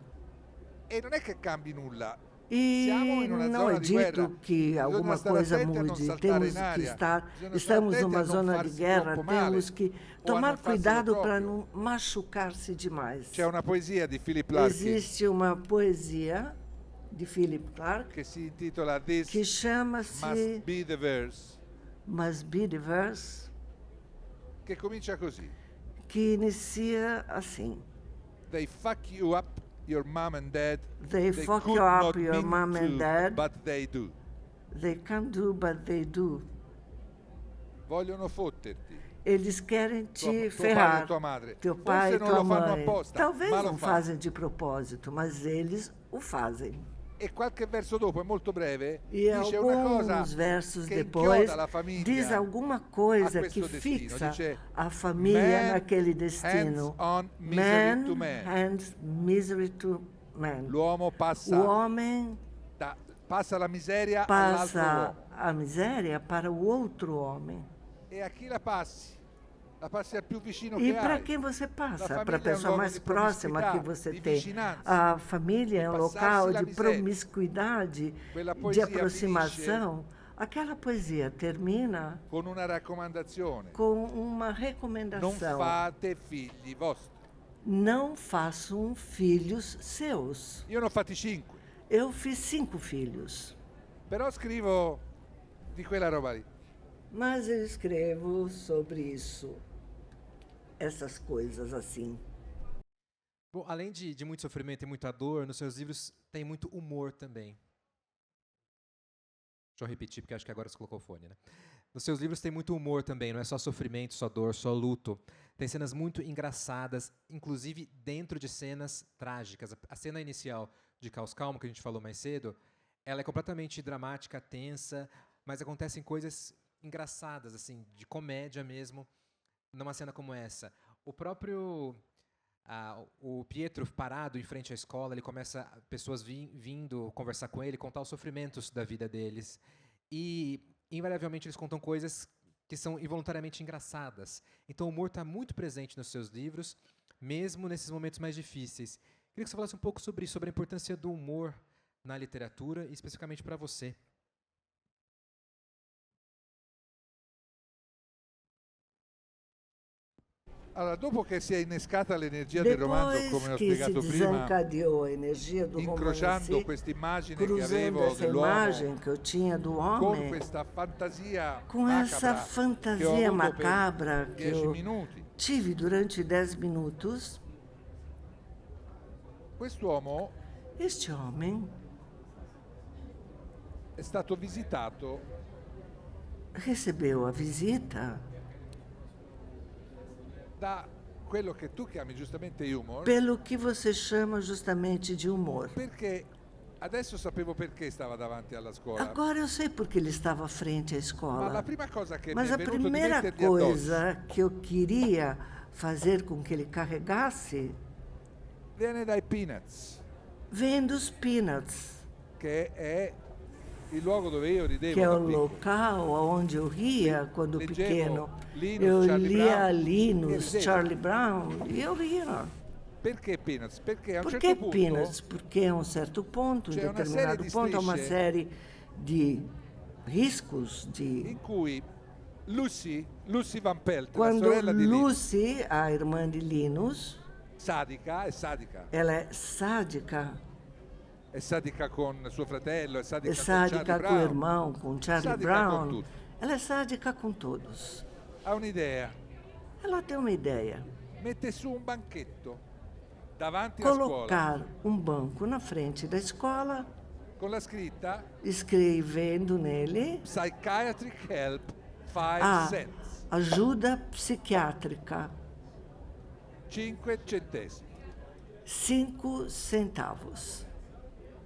E non è che cambi nulla.
E
Siamo in una
não
zona
é
di guerra.
dito que
Bisogna
alguma
stare
coisa
attenti a non
mude.
saltare
Temos
in
que
aria.
estar,
Bisogna stare
estamos
attenti a
numa
non
zona de
farsi
guerra,
troppo male,
temos que
o a
tomar
non farselo
cuidado para
proprio.
não machucar-se demais.
C'è una poesia di Philip Larkin
Existe uma poesia de Philip Clark
che si intitola This
que chama-se
Must Be the Verse,
Must Be the Verse,
che comincia così.
que inicia assim.
They fuck you up, your mom and dad.
They fuck
could
you up,
not
your
mean
mom and
to,
dad.
But they do.
They can't do, but they do.
Vogliono fotterti.
Eles querem te
Tuo padre e
ferrar.
tua madre.
Teu
Forse
pai e
non
tua
lo fanno
mãe.
apposta,
Talvez
ma lo
não
fanno.
fazem de propósito, mas eles o fazem.
E qualche verso dopo, è molto breve,
E
dice una cosa
alguns versos
che
depois
inchioda la famiglia
diz alguma
a
coisa
questo
que
destino.
fixa
Dice,
a família
"Man,
naquele destino.
hands on, misery to man."
Hands misery to man.
L'uomo
O
passa,
homem
passa la miseria all'altro
passa
uomo.
a miséria para o outro homem.
E a chi la passi? La passi al più vicino
E
che
para
hai.
quem você passa?
família
Para a
é um
pessoa
luogo
mais
de
próxima que
promiscuità,
você
di
tem.
vicinanza,
A família é um
di
local
passarsi la
de
miséria.
promiscuidade,
Quella
de
poesia
aproximação. Aquela poesia termina
con una raccomandazione.
com uma
Non
recomendação.
fate figli vostri.
Não façam filhos seus.
Io ne ho fatti 5,
Eu fiz 5 filhos,
però scrivo di quella roba lì.
mas eu escrevo sobre isso, essas coisas assim.
Bom, além de muito sofrimento e muita dor, nos seus livros tem muito humor também. Deixa eu repetir, porque acho que agora você colocou o fone, né? Nos seus livros tem muito humor também, não é só sofrimento, só dor, só luto. Tem cenas muito engraçadas, inclusive dentro de cenas trágicas. A cena inicial de Caos Calmo, que a gente falou mais cedo, ela é completamente dramática, tensa, mas acontecem coisas engraçadas, assim, de comédia mesmo, numa cena como essa. O próprio... o Pietro parado em frente à escola, ele começa pessoas vindo conversar com ele, contar os sofrimentos da vida deles. E, invariavelmente, eles contam coisas que são involuntariamente engraçadas. Então, o humor está muito presente nos seus livros, mesmo nesses momentos mais difíceis. Queria que você falasse um pouco sobre isso, sobre a importância do humor na literatura, e especificamente para você.
Allora, dopo che si è innescata l'energia del romanzo,
Depois
come ho
que se
spiegato prima,
desencadeou a energia do
incrociando
romance,
questa immagine che
cruzando
avevo
essa imagem
dell'uomo
que eu tinha do
con
homem,
questa fantasia
com essa
macabra che ho
fantasia
avuto
macabra
per
que
10
eu
minuti,
tive durante 10 minutos,
quest'uomo
este homem
è stato visitato
recebeu a visita
da quello che tu chiami giustamente humor,
pelo que você chama justamente de humor.
perché adesso sapevo perché stava davanti alla scuola,
Agora eu sei porque ele estava frente à
ma la
escola.
prima cosa che
Mas
mi
a
è venuto di
primeira
mettergli addosso
coisa que eu queria fazer com que ele carregasse
viene dai Peanuts,
vem dos Peanuts,
che è il luogo dove io ridevo
que é
da
o
piccolo.
local onde eu ria quando
Leggevo
pequeno.
Linus,
Eu
Charlie
lia
Brown,
Linus,
e ridevo.
Charlie Brown e eu ria.
Perché Peanuts? Perché a un
Por
certo
que
punto
Peanuts? Porque a um certo ponto, em
c'è una
determinado
serie di
ponto, há uma
strisce
série de riscos de...
in cui Lucy Van Pelt, la
Quando
sorella di Linus,
Lucy, a irmã de Linus,
sadica,
ela é sádica
è sadica con suo fratello, è
é
sadica con
sádica
Charlie
com o
Brown,
irmão, com Charlie
sádica
Brown.
con tutti.
Ela é sádica com todos.
Ha un'idea.
Ela tem uma ideia.
Mette su un banchetto davanti alla scuola
Colocar um banco na frente da escola,
con la scritta
escrevendo nele
Psychiatric Help 5
a
cents.
ajuda psiquiátrica,
5 centesimi.
5 centavos.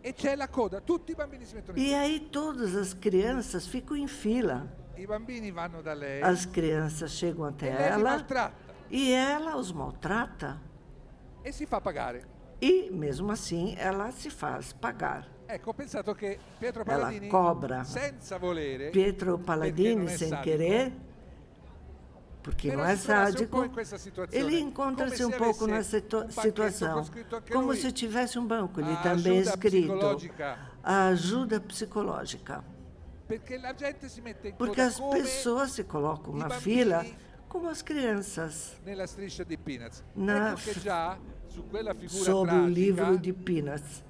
E c'è la coda, tutti i bambini si mettono in
E aí todas as crianças ficam em fila.
I bambini vanno da lei
As crianças chegam
e
até
lei li
ela
maltratta
e ela os maltrata.
e si fa pagare.
E, mesmo assim, ela se faz pagar.
Ecco, ho pensato che Pietro
Ela
Palladini,
cobra.
senza volere,
Pietro
perché
Palladini,
non è
sem
sadico,
querer, porque
però
não é
si trovasse un po'
sádico,
in questa situazione,
ele encontra-se
come
um
se
pouco
avesse
nessa
un banchetto
situação,
con scritto anche
como
lui,
se tivesse um banco ali
a
também
ajuda
escrito
psicologica,
a ajuda psicológica.
perché la gente si mette in
Porque
coda
as
come
pessoas se colocam
i
na
bambini
fila como as crianças,
nella striscia di Peanuts.
Na
Ecco che già su quella figura
sob o livro
tragica
de Peanuts.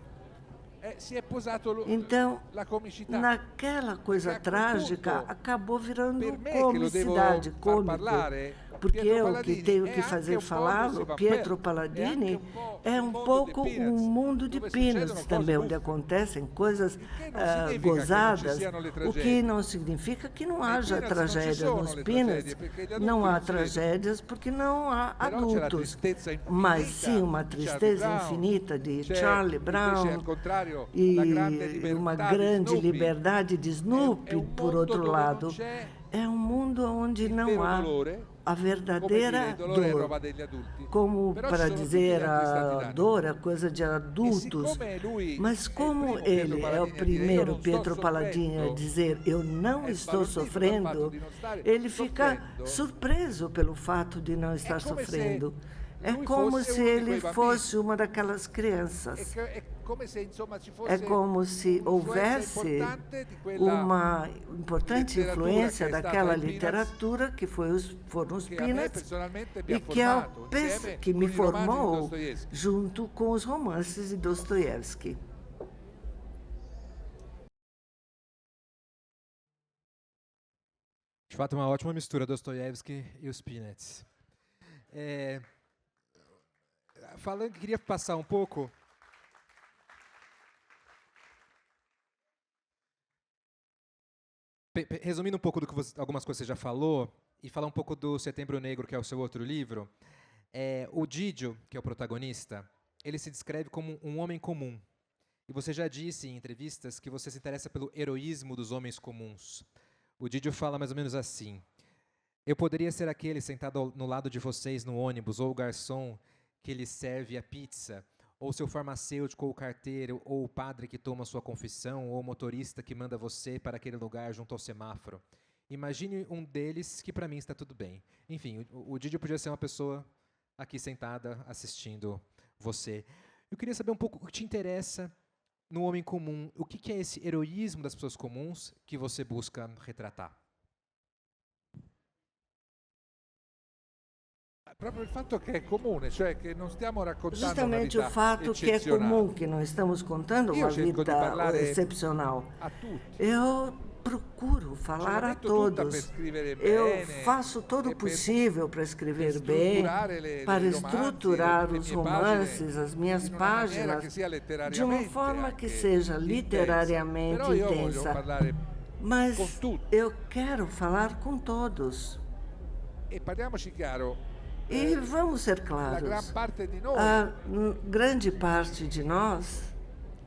si è posato
Então,
la comicità.
naquela coisa
E a quel
trágica,
punto,
acabou virando
per me che lo devo
comicidade,
far
cômico.
parlare,
Porque
Pietro
eu que
Palladini
tenho
è
que
anche
fazer
un po'
falá-lo,
Lucifer
Pietro
Bell,
Palladini,
è
é
anche
um
un po'
pouco
mondo di
um
Peanuts,
mundo de
dove
Peanuts
succedono
também,
cose
onde
buffe.
acontecem coisas
Il che non significa che non ci
gozadas,
siano le
o que
tragedie.
não significa que não haja
Peanuts não
tragédia
ci sono
nos
le
Peanuts.
tragedie, perché gli adulti
Não há
non si vedono.
tragédias porque não há
Però c'è la
adultos.
tristezza infinita
Mas sim uma
di Charlie
tristeza
Brown,
infinita de
c'è
Charlie
invece,
Brown
al contrario,
e
la grande libertà
uma
di
grande
Snoopy.
liberdade de
È
Snoopy,
un
por
mondo
outro
dove
lado.
non c'è
É um mundo onde
il
não
vero
há
dolore,
a
come dire,
verdadeira
il dolore è
dor.
roba degli adulti.
Como
Però ci
para
sono tutti gli
dizer
altri stati
a
d'animo.
dor é coisa de
E
adultos.
siccome lui
Mas
è il
como
primo Pietro
ele é o
Palladini a dire, "Io
primeiro
non sto
Pietro Palladini a
soffrendo",
dizer eu não
è
estou
sbalordito dal fatto
sofrendo,
di non stare
ele fica
soffrendo.
surpreso pelo fato de não estar
come se
sofrendo. É
lui
como
fosse
se
uno di
ele
quei bambini.
fosse uma daquelas crianças.
È come se insomma ci fosse
É como se
un'influenza
houvesse
importante di quella
uma importante
literatura
influência
che è stata
daquela
ai Peanuts,
literatura que foram os
che a me
Peanuts
personalmente mi
e
ha
que, é o
formato
pes-
insieme
que
con
me
i romanzi di
formou
Dostoevsky.
junto com os romances de Dostoiévski.
De fato, uma ótima mistura, Dostoiévski e os Peanuts. Falando, queria passar um pouco... Resumindo um pouco do que algumas coisas que você já falou, e falar um pouco do Setembro Negro, que é o seu outro livro, o Didio, que é o protagonista, ele se descreve como um homem comum. E você já disse em entrevistas que você se interessa pelo heroísmo dos homens comuns. O Didio fala mais ou menos assim: eu poderia ser aquele sentado no lado de vocês no ônibus, ou o garçom que lhes serve a pizza, ou seu farmacêutico, ou o carteiro, ou o padre que toma sua confissão, ou o motorista que manda você para aquele lugar junto ao semáforo. Imagine um deles que para mim está tudo bem. Enfim, o Didio podia ser uma pessoa aqui sentada assistindo você. Eu queria saber um pouco o que te interessa no homem comum. O que é esse heroísmo das pessoas comuns que você busca retratar?
Proprio il fatto che è comune, cioè che non stiamo raccontando
Justamente
una
o
vita
fato que é
eccezionale.
comum, que não estamos contando
Io
uma
cerco di
vida
parlare
excepcional.
a tutti.
Eu procuro
Ce
falar
la
a
metto tutta per
todos.
scrivere
Eu
bene,
faço todo
e
o possível para escrever
per
bem,
strutturare le
para
romanzi,
estruturar
le
os
mie
romances,
pagine
as minhas
in una maniera
páginas,
che sia
de uma
letterariamente
forma que
anche
seja
intensa.
literariamente
Però io voglio
intensa.
parlare
Mas
con tutti.
eu quero falar com todos.
E parliamoci chiaro,
E vamos ser
la
claros.
gran parte di noi
A grande parte de nós,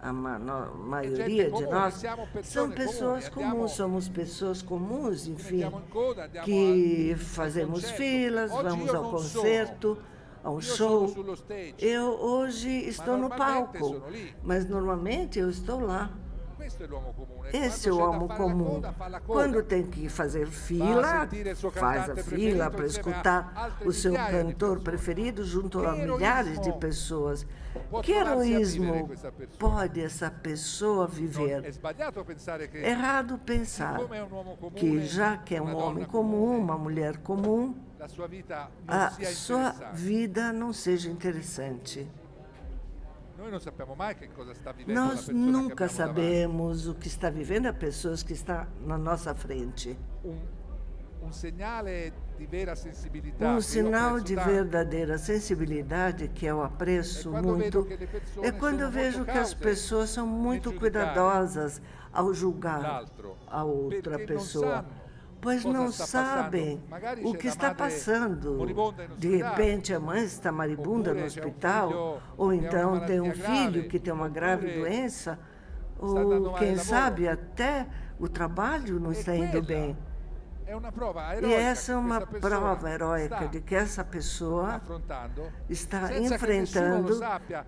a maioria de nós, são pessoas comuns, somos pessoas comuns,
ci
enfim,
mettiamo in coda, andiamo
que
al
fazemos
concerto.
filas,
Oggi
vamos
io
ao
non
concerto, a um
Io sono
show.
sullo stage.
Eu hoje estou no
normalmente
palco,
sono lì.
mas normalmente eu estou lá.
Questo è l'uomo comune.
Esse é o
Quando c'è
homem
da fare la
comum.
coda, fa la coda.
Quando tem que fazer fila,
sentire il suo
faz a
cantante
fila
preferito
para
insieme a
escutar
altre
o seu
migliaia di
cantor
persone.
preferido junto a
Que
milhares de
heroísmo
pessoas.
può
Que
trovarsi a vivere
heroísmo
questa persona?
pode essa pessoa
È
viver?
sbagliato pensare che
Errado pensar
siccome è un uomo comune,
que, já que é
una
um
donna
homem comum, uma mulher comum,
la sua vita non
a
sia
sua
interessante.
vida não seja interessante.
Noi non sappiamo mai che cosa sta vivendo la
Nós
persona che
nunca
abbiamo davanti.
sabemos o que está vivendo a pessoa que está na nossa frente.
um segnale di vera sensibilità.
Um sinal de verdadeira sensibilidade que eu apreço muito é quando eu vejo que as pessoas são muito cuidadosas ao julgar a outra pessoa, pois não sabem o que está passando. De repente a mãe está moribunda no hospital, ou então tem um filho que tem uma grave doença, ou quem sabe até o trabalho não está indo bem. E essa é uma prova heróica de que essa pessoa está enfrentando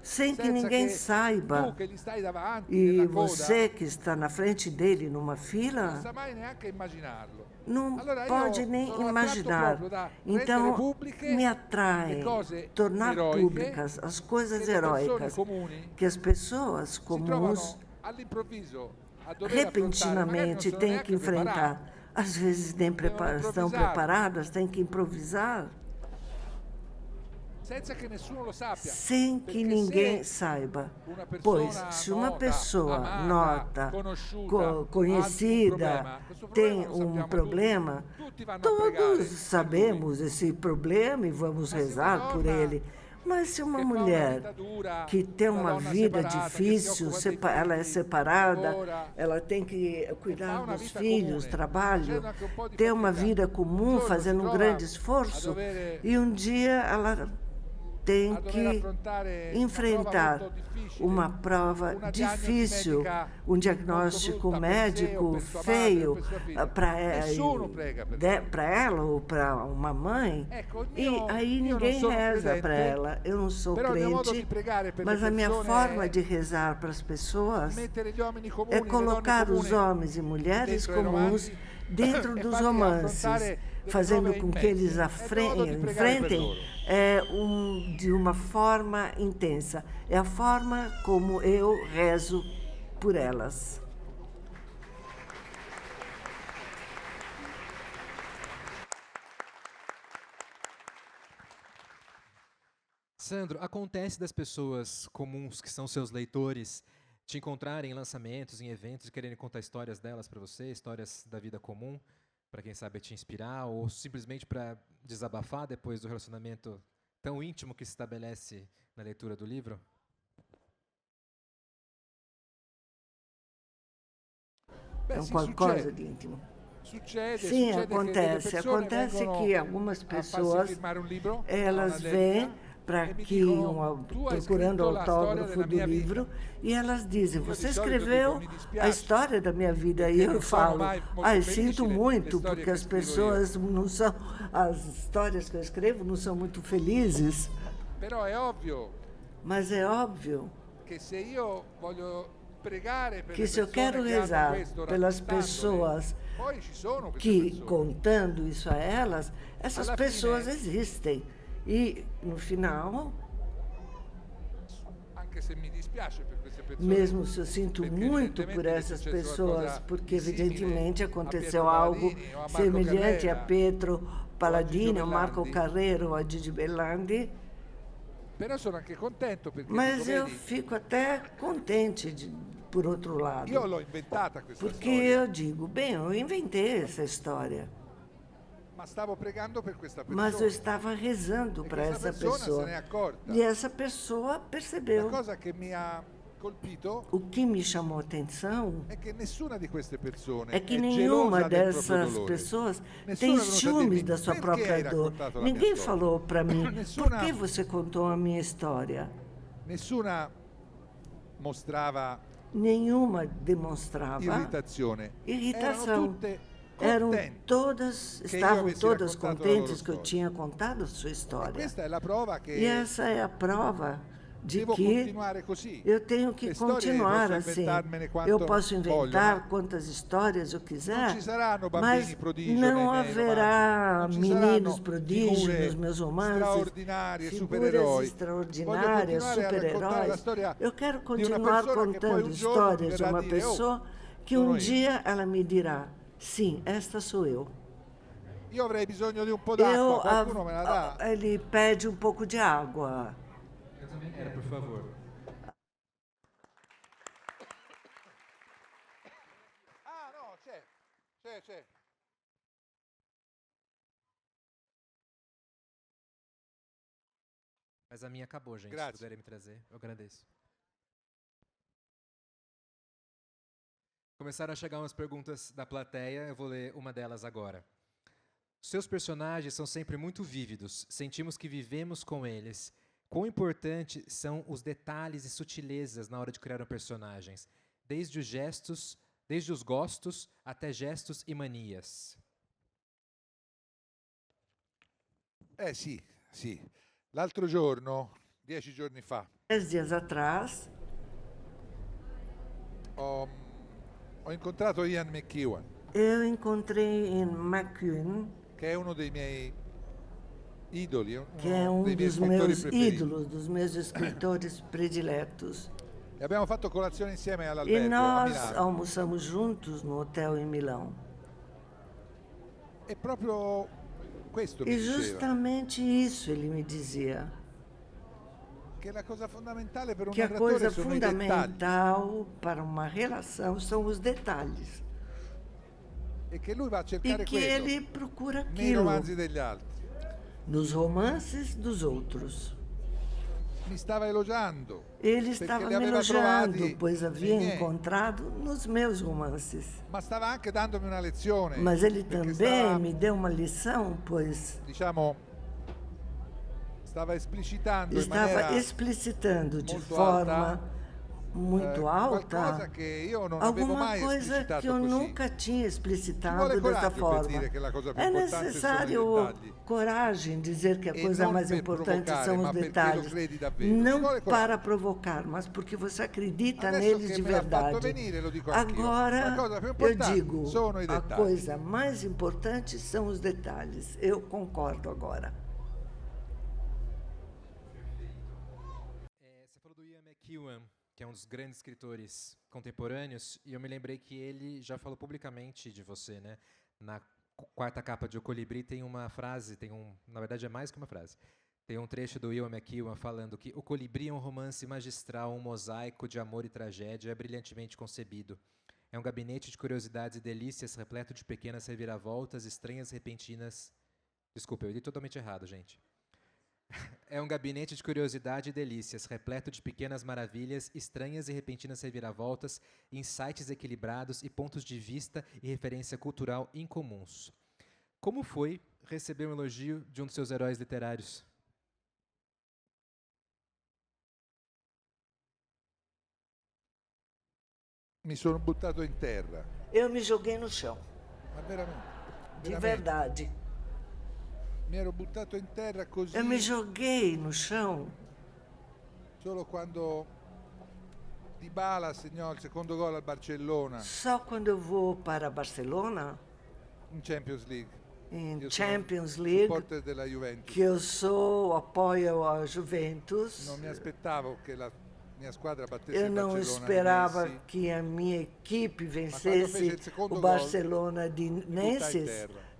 sem que ninguém saiba. E você que está na frente dele numa fila não pode nem imaginar. Então, me atrai tornar públicas as coisas heróicas que as pessoas comuns repentinamente têm que enfrentar. Às vezes nem estão preparadas, têm que improvisar, sem que ninguém saiba. Pois, se uma pessoa nota, conhecida, tem um problema, todos sabemos esse problema e vamos rezar por ele. Mas se uma mulher que tem uma vida difícil, ela é separada, ela tem que cuidar dos filhos, trabalho, ter uma vida comum, fazendo um grande esforço, e um dia ela tem que enfrentar uma prova difícil, um diagnóstico médico feio para ela ou para uma mãe, e aí ninguém reza para ela. Eu não sou crente, mas a minha forma de rezar para as pessoas é colocar os homens e mulheres comuns dentro dos romances, fazendo com que eles enfrentem de uma forma intensa. É a forma como eu rezo por elas.
Sandro, acontece das pessoas comuns que são seus leitores te encontrarem em lançamentos, em eventos, e quererem contar histórias delas para você, histórias da vida comum, para quem sabe te inspirar, ou simplesmente para desabafar depois do relacionamento tão íntimo que se estabelece na leitura do livro?
É uma coisa de íntimo. Sim, acontece. Acontece que algumas pessoas, elas vêm para que procurando o autógrafo do livro, e elas dizem: você escreveu a história da minha vida. E eu falo: sinto muito, porque as pessoas não são, as histórias que eu escrevo não são muito felizes. Mas é óbvio que se eu quero rezar pelas pessoas que, contando isso a elas, essas pessoas existem. E, no final, mesmo se eu sinto muito por essas pessoas, porque, evidentemente, aconteceu algo semelhante a Pietro Palladini, a Marco Carrero, a Gigi Bellandi, mas eu fico até contente, por outro lado, porque eu digo: bem, eu inventei essa história, mas eu estava rezando para essa pessoa, e essa pessoa percebeu. O que me chamou a atenção é que nenhuma dessas pessoas tem ciúmes da sua própria dor. Ninguém falou para mim: por que você contou a minha história? Nenhuma demonstrava irritação. Estavam todas contentes que eu tinha contado a sua história. E essa é a prova de que eu tenho que continuar assim. Eu posso inventar quantas histórias eu quiser, mas não haverá meninos prodígios nos meus romances, figuras extraordinárias, super-heróis. Eu quero continuar contando histórias de uma pessoa que um dia ela me dirá: sim, esta sou eu. Ele pede um pouco de água.
Eu também quero, por favor.
C'è.
Mas a minha acabou, gente.
Grazie.
Se puderem me trazer, eu agradeço. Começaram a chegar umas perguntas da plateia, eu vou ler uma delas agora. Seus personagens são sempre muito vívidos, sentimos que vivemos com eles. Quão importantes são os detalhes e sutilezas na hora de criar personagens, desde os gestos, desde os gostos até gestos e manias.
Sì, sì. L'altro giorno, 10 giorni fa,
10 dias atrás,
ho incontrato Ian McEwan,
eu encontrei em McEwan,
che è uno dei miei idoli,
que é um
dei miei
dos
scrittori
meus
preferiti.
ídolos, dos meus escritores prediletos.
E abbiamo fatto colazione insieme
E
all'albergo a
nós
Milano.
almoçamos juntos no hotel em Milão.
E proprio questo mi
E
diceva,
justamente isso ele me dizia,
che la cosa fondamentale per un
que a
narratore
coisa
sono i dettagli.
fundamental para uma relação são os detalhes.
E che lui va a
E
cercare
que
quello
ele procura
nei
aquilo
romanzi degli altri.
nos romances dos outros.
Mi stava elogiando.
Ele
perché
estava
li
me
aveva
elogiando,
trovati
pois havia
nei miei.
encontrado nos meus romances.
Ma stava anche dandomi una lezione.
Mas ele
perché
também
stava,
me deu uma lição, pois
diciamo, stava esplicitando in
estava
maniera
explicitando de
molto
forma
alta,
muito
qualcosa
alta
che io non avevo
alguma
mai
coisa
esplicitato
que eu
così.
nunca tinha
Ci
explicitado
vuole
dessa
coraggio per
forma.
dire che la cosa più
É
importante sono i
necessário
dettagli.
coragem dizer que a
E
coisa
non
mais
per
importante
provocare,
são os
ma perché lo
detalhes.
credi davvero. Ci
Não
vuole
para
coraggio.
provocar, mas porque você acredita
Adesso
neles
che
de
me l'ha fatto
verdade.
venire, lo dico anch'io.
Agora,
La cosa più
eu
importante
digo,
sono i
a
dettagli.
coisa mais importante são os detalhes. Eu concordo agora.
Você falou do Ian McEwan, que é um dos grandes escritores contemporâneos, e eu me lembrei que ele já falou publicamente de você, né? Na quarta capa de O Colibri tem uma frase, na verdade é mais que uma frase. Tem um trecho do Ian McEwan falando que O Colibri é um romance magistral, um mosaico de amor e tragédia, é brilhantemente concebido. É um gabinete de curiosidades e delícias, repleto de pequenas reviravoltas, estranhas, repentinas... Desculpa, eu li totalmente errado, gente. É um gabinete de curiosidade e delícias, repleto de pequenas maravilhas, estranhas e repentinas reviravoltas, insights equilibrados e pontos de vista e referência cultural incomuns. Como foi receber um elogio de um dos seus heróis literários?
Mi sono buttato in terra.
Eu me joguei no chão,
Ma veramente.
de
veramente.
verdade.
Mi ero buttato in terra così
Eu me joguei no chão
solo quando Dybala segnò il secondo gol al Barcellona
só quando eu vou para Barcelona,
in Champions League.
em
Io
Champions
sono
League,
supporter della Juventus.
que eu apoio a Juventus.
Non mi aspettavo che la mia squadra battesse
Eu
il
não
Barcellona di
esperava
Messi,
que a minha equipe
fece
vencesse
il secondo
o
gol,
Barcelona de
buttai in
Nancy,
terra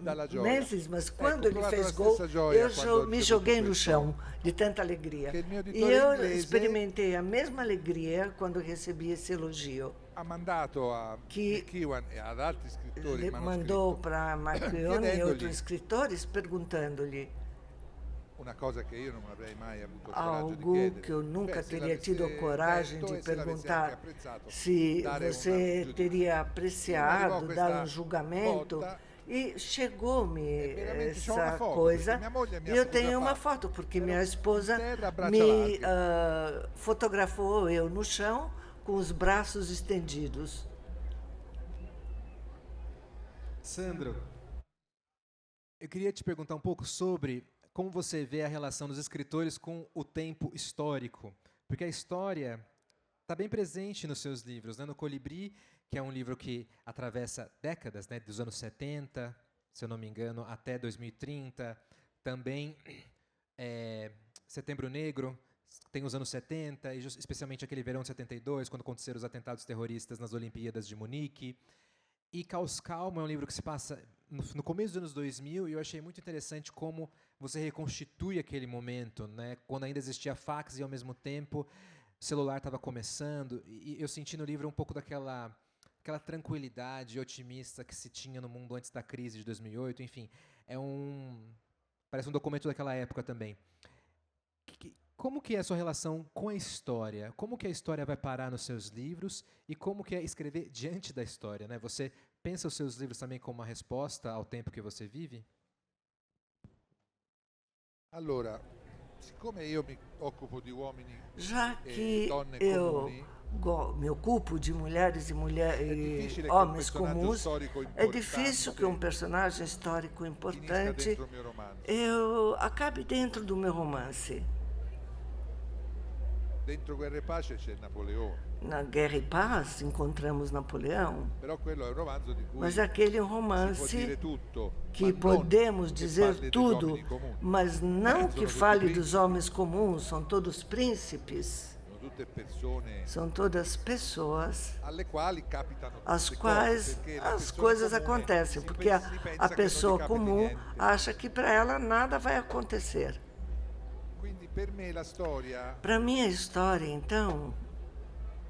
dalla gioia.
Nancy, mas quando
Ecco,
ele
ho provato
fez
la
gol,
stessa gioia
eu
quando ho
me
ricevuto
joguei no
quel
chão
gol.
de tanta alegria.
Che il mio
E
editore
eu
inglese
experimentei a mesma alegria quando recebi esse elogio.
ha mandato a
Che
McEwan e ad altri scrittori
Ele
il
mandou
manoscritto
para McEwan e
chiedendogli
outros escritores perguntando-lhe
una cosa che io non avrei mai avuto il coraggio di
algo
chiedere.
que eu nunca
Se
teria tido
l'avesse
coragem
letto
de
e se l'avesse anche
perguntar
apprezzato,
se
dare
você
un giudizio.
teria
Mi
apreciado,
arrivò
dar
questa
julgamento.
botta
E chegou-me
e veramente c'ho una
essa
foto,
coisa.
perché mia moglie mi
E
ha
eu tenho uma
fotografato.
foto, porque
Ero
minha esposa
in terra a braccia
me
larghe.
fotografou eu no chão com os braços estendidos.
Sandro, eu queria te perguntar um pouco sobre como você vê a relação dos escritores com o tempo histórico, porque a história está bem presente nos seus livros, né? No Colibri, que é um livro que atravessa décadas, né? Dos anos 70, se eu não me engano, até 2030, também Setembro Negro, tem os anos 70, e especialmente aquele verão de 72, quando aconteceram os atentados terroristas nas Olimpíadas de Munique. E Caos Calmo é um livro que se passa no começo dos anos 2000, e eu achei muito interessante como você reconstitui aquele momento, né? Quando ainda existia fax e, ao mesmo tempo, o celular estava começando. E eu senti no livro um pouco daquela tranquilidade otimista que se tinha no mundo antes da crise de 2008. Enfim, parece um documento daquela época também. Como que é a sua relação com a história? Como que a história vai parar nos seus livros e como que é escrever diante da história, né? Você pensa os seus livros também como uma resposta ao tempo que você vive?
Allora, siccome io mi occupo di uomini
Já
e
que
donne
eu
comuni,
me ocupo de mulheres e, homens comuns, é difícil que um personagem histórico
finisca
importante
dentro il mio romanzo.
acabe dentro do meu romance.
Dentro Guerra e Pace c'è Napoleone,
Na Guerra e Paz encontramos Napoleão,
però quello è un romanzo di cui
mas aquele é um
si può
romance
dire tutto,
que
ma non
podemos
che
dizer
parli degli
tudo,
uomini comuni.
mas não
Sono
que
tutti
fale
principi,
dos homens comuns, são todos príncipes,
sono tutte persone
são todas pessoas
alle quali capitano
às
queste
quais
cose, perché la
as
persona
coisas
comune
acontecem,
si
porque
pensa che
a
non
pessoa
gli capiti
comum
niente.
acha que para ela nada vai acontecer.
Quindi per me la storia
Para mim, a história, então,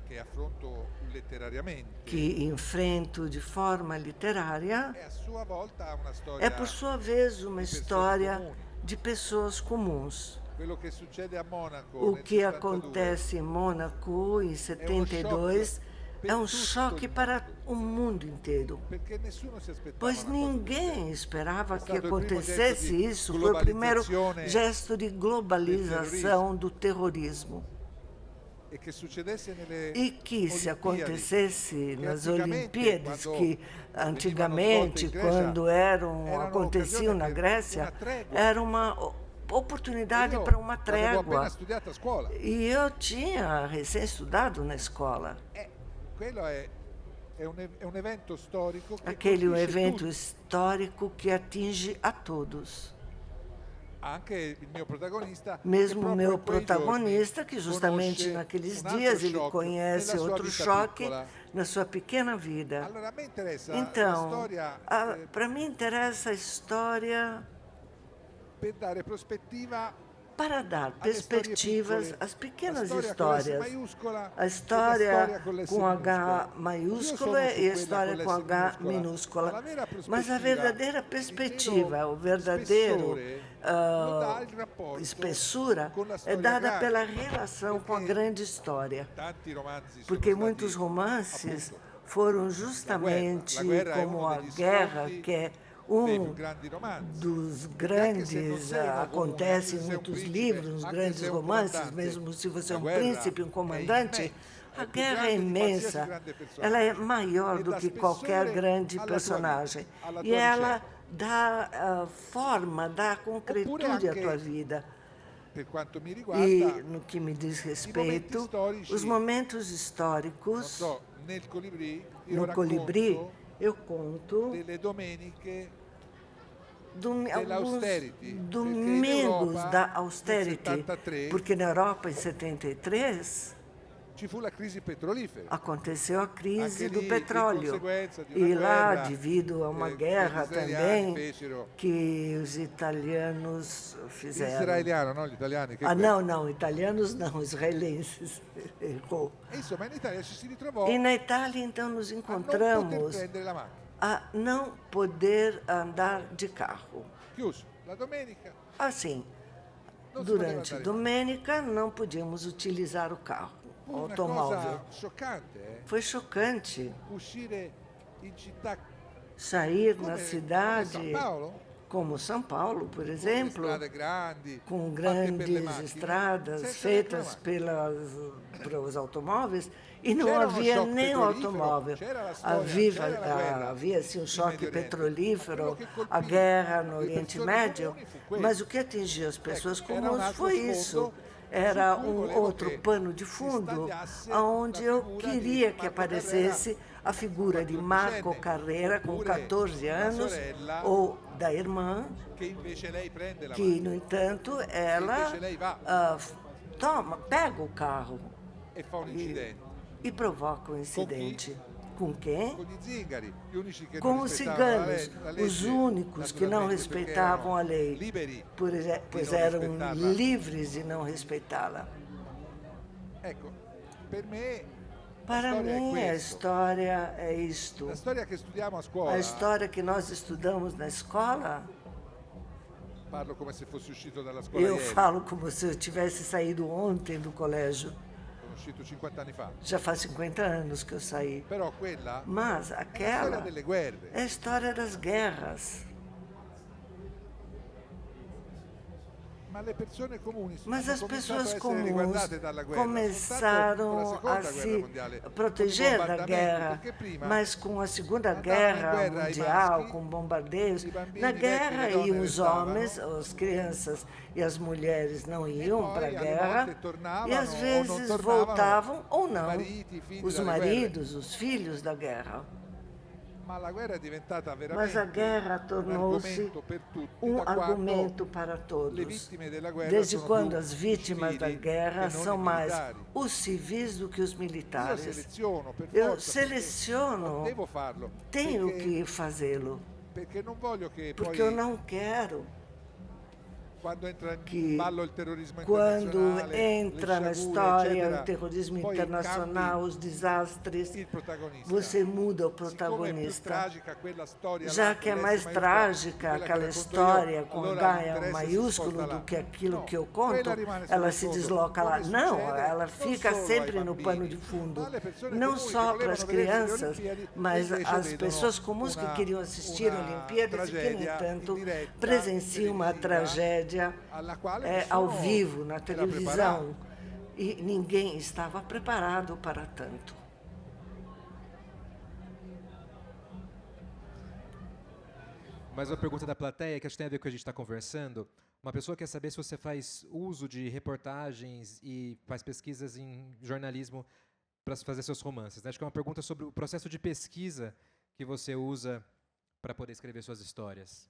che affronto letterariamente
que enfrento de forma literária,
è a sua volta una storia.
é por sua vez uma
di persone
história
comuni.
de pessoas comuns.
Quello che succede a Monaco
O
nel
que
72
acontece em Mônaco em 72 é um choque para o mundo inteiro,
perché nessuno si aspettava
pois
una cosa del
ninguém
genere.
esperava
É
que
stato il primo
acontecesse
gesto di
isso. Foi o primeiro
globalizzazione
gesto de globalização do terrorismo.
E che succedesse nelle
E que se
Olimpiadi,
acontecesse
che
nas
anticamente,
Olimpíadas,
quando
que
venivano
antigamente,
svolte in Grecia,
quando
erano
aconteciam na
occasione per
Grécia,
una tregua.
era uma oportunidade
Io
para uma
l'avevo appena
trégua.
studiata a scuola.
E eu tinha recém-estudado na escola.
Quello è un evento storico che
Aquele é um
colpisce
evento
tutti.
histórico que atinge a todos.
Anche il mio protagonista, che
Mesmo o
proprio
meu
in quei
protagonista,
giorni
que justamente
conosce
naqueles
un altro
dias ele
shock
conhece
nella sua
outro
vita
choque
piccola.
na sua pequena vida.
Allora a me interessa la
Então,
storia
para mim interessa a história
per dare prospettiva
para dar
alle storie
perspectivas
piccole.
às pequenas
La storia
histórias.
con l'S maiuscola
A
e
história
la storia con l'S
com H
minuscola.
maiúscula
Io sono su
e a
quella
história
con
com
l'S
H
minuscola.
minúscula.
Ma la vera
Mas a
prospettiva,
verdadeira
il
perspectiva,
vero
o verdadeiro
spessore, lo dà il rapporto
espessura
con la
é
storia
dada
grande.
pela relação com a
Perché
grande história.
Tanti romanzi sono
Porque
stati,
muitos romances
appunto,
foram justamente
La guerra è
como
uno
a
degli
guerra,
sfondi
que é
dei più grandi romanzi.
dos
Perché anche se non
grandes,
sei uno comune,
acontece
anche
em
se sei un
muitos
principe,
livros, nos
anche
grandes
se sei un
romances,
comandante,
mesmo se você é
la
um
guerra
príncipe, um comandante,
immensa,
a
è più
guerra é
grande di qualsiasi
imensa.
grande personaggio.
Ela é maior
E
do
dà
que qualquer
spessore
grande
alla tua
personagem.
vita, alla
E
tua
ela
vicenda.
dá forma, dá concretude à
anche,
tua vida.
Per quanto mi
E
riguarda,
no que me diz
momenti
respeito,
storici,
os momentos
non
históricos,
so, nel Colibrì io
no
racconto
Colibri, eu conto
delle domeniche
alguns
dell'austerity, perché in
domingos
Europa,
da
nel
austerity,
73,
porque na Europa em 73
ci fu la crisi petrolifera.
aconteceu a crise
Anche
do
lì, in
petróleo.
conseguenza di
E
una
lá,
guerra
devido a uma
che
guerra
gli israeliani
também
fecero.
que os italianos fizeram.
Israeliano, no? Gli italiani. Che
Ah,
quello.
não, italianos não, israelenses. Errou.
E insomma, in Italia ci si ritrovò
E na Itália, então, nos
a non poter
encontramos
prendere la macchina.
a não poder andar de carro.
Chiuso. La domenica
Assim,
non si poteva
durante a
andare.
Domênica não podíamos utilizar o carro, o
Una
automóvel.
cosa scioccante,
Foi chocante
uscire in città
sair
come,
na
come
cidade
São Paulo,
como São Paulo, por
con
exemplo,
strade grandi,
com
fatte per le
grandes
macchine,
estradas
senza
feitas
reclamare.
pelos automóveis e não
C'era uno
havia
shock
nem o
petrolifero,
automóvel.
c'era la storia, c'era la guerra
Havia assim, um
in
choque
Medio Oriente.
petrolífero,
Quello che colpì
a guerra no
le
Oriente
persone
Médio,
comuni fu quello.
mas o que atingiu as pessoas
Ecco, era un
comuns
altro
foi
sfondo
isso. Era
su cui
um
volevo
outro
che
pano de
si
fundo,
stagliasse
onde
la
eu
figura
queria
di
que
Marco
aparecesse a figura de Marco Carrera, com 14 anos, ou da irmã,
che invece lei prende la
que,
macchina
no entanto, ela pega o carro
e fa un incidente.
e provoca um incidente. Com quem?
Con gli zingari, gli unici che
Com
non
os
rispettavano
ciganos,
la legge,
os únicos que não
naturalmente, perché
respeitavam a
erano
lei,
liberi
pois
não
eram
respeitarla.
livres de não respeitá-la.
Ecco, per me
Para
storia è
mim, a
questo.
história é isto.
La storia che studiamo a scuola
A história que nós estudamos na escola
Parlo come se fosse uscito dalla scuola
Eu
ieri.
falo como se eu tivesse saído ontem do colégio.
Sono uscito 50 anni fa.
Já faz 50 anos que eu saí.
Però quella
Mas
è la
aquela
storia delle guerre.
é a história das guerras.
Ma le persone comuni
Mas
hanno
as
cominciato a
pessoas
essere
comuns
riguardate dalla guerra
começaram
soltanto con la
a
seconda guerra
se
mondiale,
proteger
con i
da
bombardamenti,
guerra,
perché prima
mas com a Segunda
andavano in
Guerra
guerra i
Mundial,
maschi,
com bombardeios,
i bambini,
na
i vecchi,
guerra
le donne
iam os
restavano,
homens, as crianças e as mulheres não iam
poi
para a
alle
guerra
volte tornavano
e às
o non
vezes
tornavano
voltavam ou
i
não,
mariti, i figli
os
dalle guerre.
maridos, os filhos da guerra.
Ma la guerra è diventata
Mas a
veramente
guerra
un
tornou-se
argomento per tutti
um
da quando
argumento para
le
todos.
vittime della guerra
Desde
sono
quando
più
as vítimas da
civili
guerra
che non
são
i
mais
militari.
os civis do que os
Io
militares.
seleziono per
Eu
forza, perché
seleciono,
devo farlo,
tenho
perché,
que fazê-lo,
perché non voglio che
porque
poi
eu não quero
quando entra in
que
ballo il terrorismo
quando
internazionale,
entra
le
na
sciagure,
história
eccetera,
o terrorismo
poi
internacional,
cambi
os desastres,
il protagonista.
você muda o
Siccome è più
protagonista.
tragica quella storia
Já
là,
que é
con
mais
l'S
trágica
maiuscola,
aquela
quella che racconto
história
io,
com
allora
H
l'interesse si
maiúsculo
sposta
do
là.
que aquilo
No,
que eu
quella
conto,
rimane
ela
sullo
se
sfondo,
desloca lá.
come
Não,
succede
ela
non
fica
solo ai
sempre no
bambini,
pano de fundo.
ma alle persone
Não
comuni che
só para as
volevano vedere le
crianças,
Olimpiadi,
mas
invece
as
vedono
pessoas comuns que
una-
queriam assistir a
una
Olimpíadas e que, no
tragedia
entanto,
in diretta,
presenciam uma
televisiva,
tragédia
alla quale
ao
nessuno
vivo, na
era
televisão.
preparato.
E ninguém estava preparado para tanto.
Mais uma pergunta da plateia, que acho que tem a ver com o que a gente está conversando. Uma pessoa quer saber se você faz uso de reportagens e faz pesquisas em jornalismo para fazer seus romances, né? Acho que é uma pergunta sobre o processo de pesquisa que você usa para poder escrever suas histórias.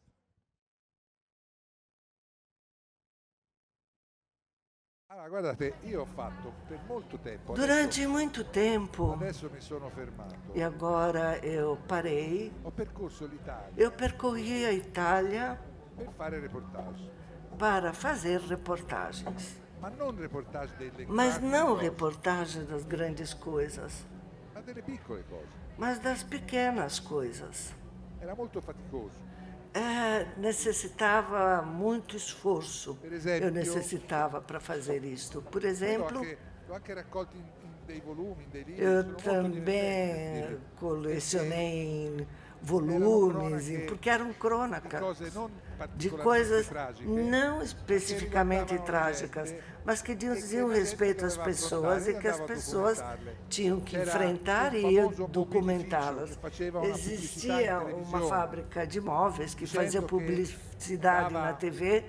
Allora, guardate, io ho fatto per molto tempo,
Durante muito tempo,
adesso mi sono fermato,
e agora eu parei,
ho percorso l'Italia
eu percorri a Itália
per fare reportage,
para fazer reportagens.
ma non reportage delle
Mas
grandi
não
cose,
reportagem das grandes coisas,
ma delle piccole cose.
mas das pequenas coisas.
Era molto faticoso.
Necessitava muito esforço.
Per esempio,
Eu necessitava para fazer isto. Por
Poi
exemplo,
l'ho anche raccolto in dei volumi, in dei libri,
eu
sono molto
também
divertenti,
colecionei em
erano
volumes,
cronache
porque eram
di
crônicas
cose non
de
particolarmente
coisas
tragiche,
não
che
especificamente
riguardavano la
trágicas,
gente
mas que
e
diziam
che la gente
respeito às
doveva
pessoas
affrontare
e que as
andava a
pessoas
documentarle.
tinham que
C'era
enfrentar
un
e
famoso
documentá-las.
mobilificio che faceva una pubblicità
Existia
in
uma
televisione,
fábrica de móveis que
dizendo
fazia
que
publicidade
dava
na TV,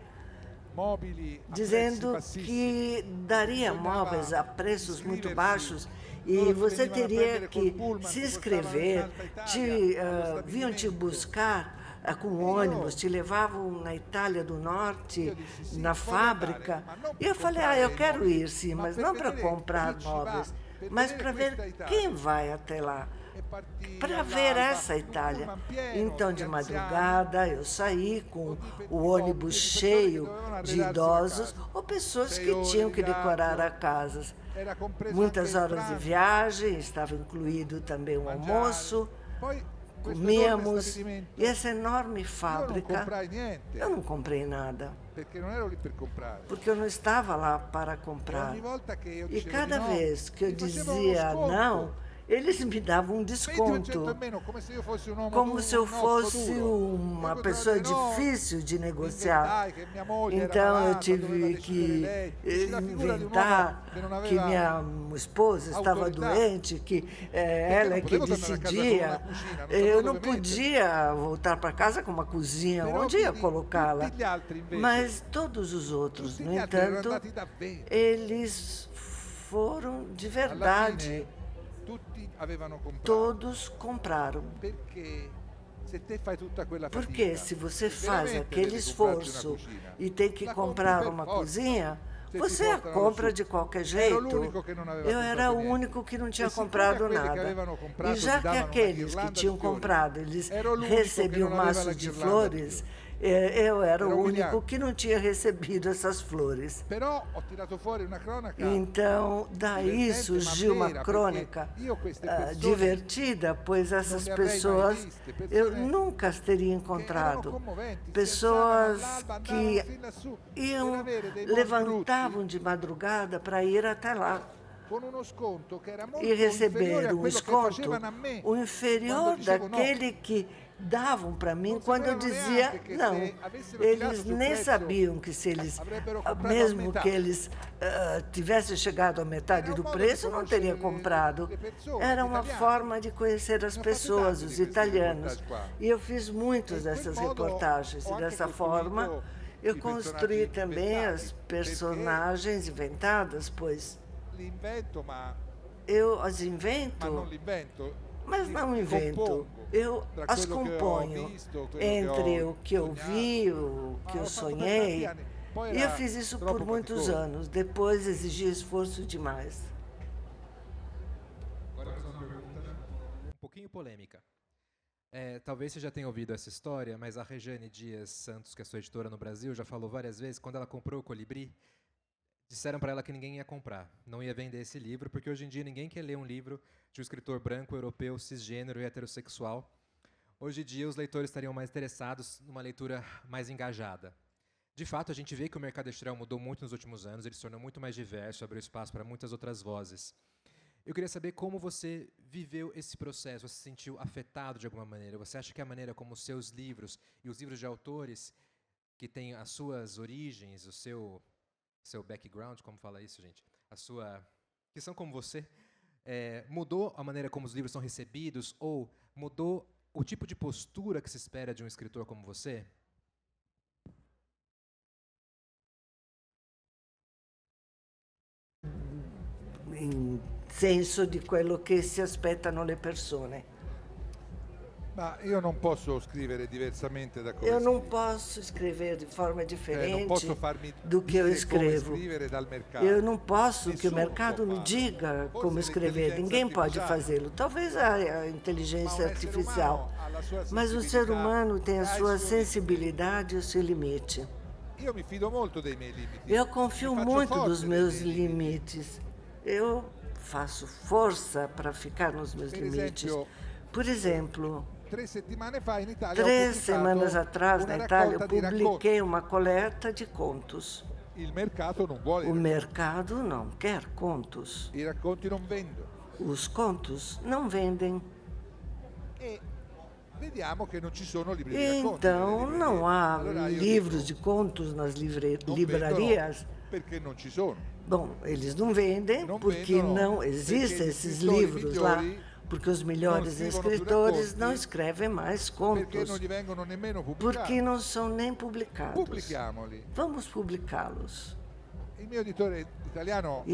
mobili a
dizendo
prezzi
que
bassissimi.
daria
Bisognava
móveis a preços muito
iscriversi.
baixos e
Loro ti
você
venivano a
teria
prendere col
que
pullman,
se
ti portavano in
inscrever,
Alta Italia, allo
vinham te
stabilimento.
buscar com
E
ônibus,
io-
te levavam na Itália do Norte,
Io dissi, sì,
na
voglio
fábrica.
andare, ma non
E eu
per
falei,
comprare
eu
i
quero
móveis,
ir sim,
ma
mas
per
não para
vedere
comprar
chi ci va,
móveis,
per
mas
vedere
para ver
questa Italia.
quem vai até lá.
E partii
Para ver
all'alba,
essa
un
Itália.
pullman pieno
Então,
di
de
anziani,
madrugada, eu saí com
di
o ônibus
pessoas que
cheio
dovevano
de
arredarsi da
idosos
casa.
ou pessoas
6
que
ore
tinham
di
que decorar
viaggio,
a casas.
era compreso
Muitas
anche il
horas de
pranzo,
viagem, estava incluído também o
mangiare.
almoço,
Poi questo enorme
comíamos.
stabilimento,
E essa enorme
io non
fábrica,
comprai niente,
eu não comprei nada,
perché non ero lì per comprare.
porque eu não estava lá para
E
comprar.
ogni volta che io
E
dicevo
cada
di no,
vez que eu
mi facevano uno
dizia
sconto.
não, eles me davam um
20%
desconto.
in meno, come se io fossi un uomo
Como
duro,
se eu
un osso
fosse
duro.
uma
Io
pessoa
continuavo a dire no,
difícil de negociar.
inventai che mia moglie era
Então eu
malata, doveva
tive
decidere
que
lei. Dici, la figura di un uomo
inventar
che non
que
aveva
minha esposa estava
autorità.
doente, que ela é
não
que
podevo tornare a casa com
decidia.
uma cozinha, não
Eu
sapevo
não
dove mettere.
podia voltar para casa com uma cozinha,
Però
onde ia
tutti-
colocá-la?
tutti gli altri, invece,
Mas todos os outros,
tutti
no
gli altri erano
entanto,
andati davvero.
eles foram de
Alla
verdade.
fine tutti avevano comprato.
Todos compraram.
Perché se te fai tutta quella fatica,
Porque se você
se
faz
veramente
aquele
devi comprarti una
esforço
cucina,
e tem que
la compri
comprar
per
uma
forza.
cozinha,
Se ti
você a
portano
compra
su.
de qualquer
Ero
jeito.
l'unico che non aveva
Eu era
comprato
o
niente.
único que não tinha
E siccome
comprado
a quelli che
nada.
avevano comprato
E já
ti
que
davano una
aqueles que
ghirlanda
tinham
di fiori,
comprado, eles
ero l'unico che
recebiam
non aveva la
maços de
ghirlanda di
flores,
fiori.
Eu era o único que não tinha recebido essas flores. Então, daí surgiu uma crônica divertida, pois essas pessoas eu nunca as teria encontrado. Pessoas que levantavam de madrugada para ir até lá e receber um desconto, o inferior daquele que davam para mim quando eu dizia não. Eles nem sabiam que se eles, mesmo que eles tivessem chegado à metade do preço, não teriam comprado. Era uma forma de conhecer as pessoas, os italianos. E eu fiz muitas dessas reportagens. E dessa forma, eu construí também as personagens inventadas, pois eu as invento, mas não invento. Eu as componho entre o que eu vi, o que eu sonhei. E eu fiz isso por muitos anos. Depois exigia esforço demais.
Agora uma pergunta um pouquinho polêmica. Talvez você já tenha ouvido essa história, mas a Regiane Dias Santos, que é sua editora no Brasil, já falou várias vezes, quando ela comprou o Colibri, disseram para ela que ninguém ia comprar, não ia vender esse livro, porque hoje em dia ninguém quer ler um livro de um escritor branco, europeu, cisgênero e heterossexual. Hoje em dia os leitores estariam mais interessados numa leitura mais engajada. De fato, a gente vê que o mercado editorial mudou muito nos últimos anos, ele se tornou muito mais diverso, abriu espaço para muitas outras vozes. Eu queria saber como você viveu esse processo, você se sentiu afetado de alguma maneira? Você acha que a maneira como os seus livros e os livros de autores que têm as suas origens, o seu background, como fala isso, gente? Que são como você, mudou a maneira como os livros são recebidos ou mudou o tipo de postura que se espera de um escritor como você?
In senso di quello che si aspettano le persone.
Ma io non posso scrivere diversamente da come
Eu não posso escrever de forma diferente do que eu escrevo. Eu não posso que o mercado me diga como escrever. Ninguém pode fazê-lo. Talvez a inteligência artificial. Mas o ser humano tem a sua sensibilidade e o seu limite. Eu confio muito dos meus limites. Eu faço força para ficar nos meus limites. Por exemplo, 3 semanas atrás, na Itália, eu publiquei uma coleta de contos. O mercado não quer contos. Os contos não vendem. Então, não há livros de contos nas livrarias. Bom, eles não vendem porque não existem esses livros lá. Porque os melhores escritores não escrevem mais contos, porque não são nem publicados. Vamos publicá-los. E meu editor italiano,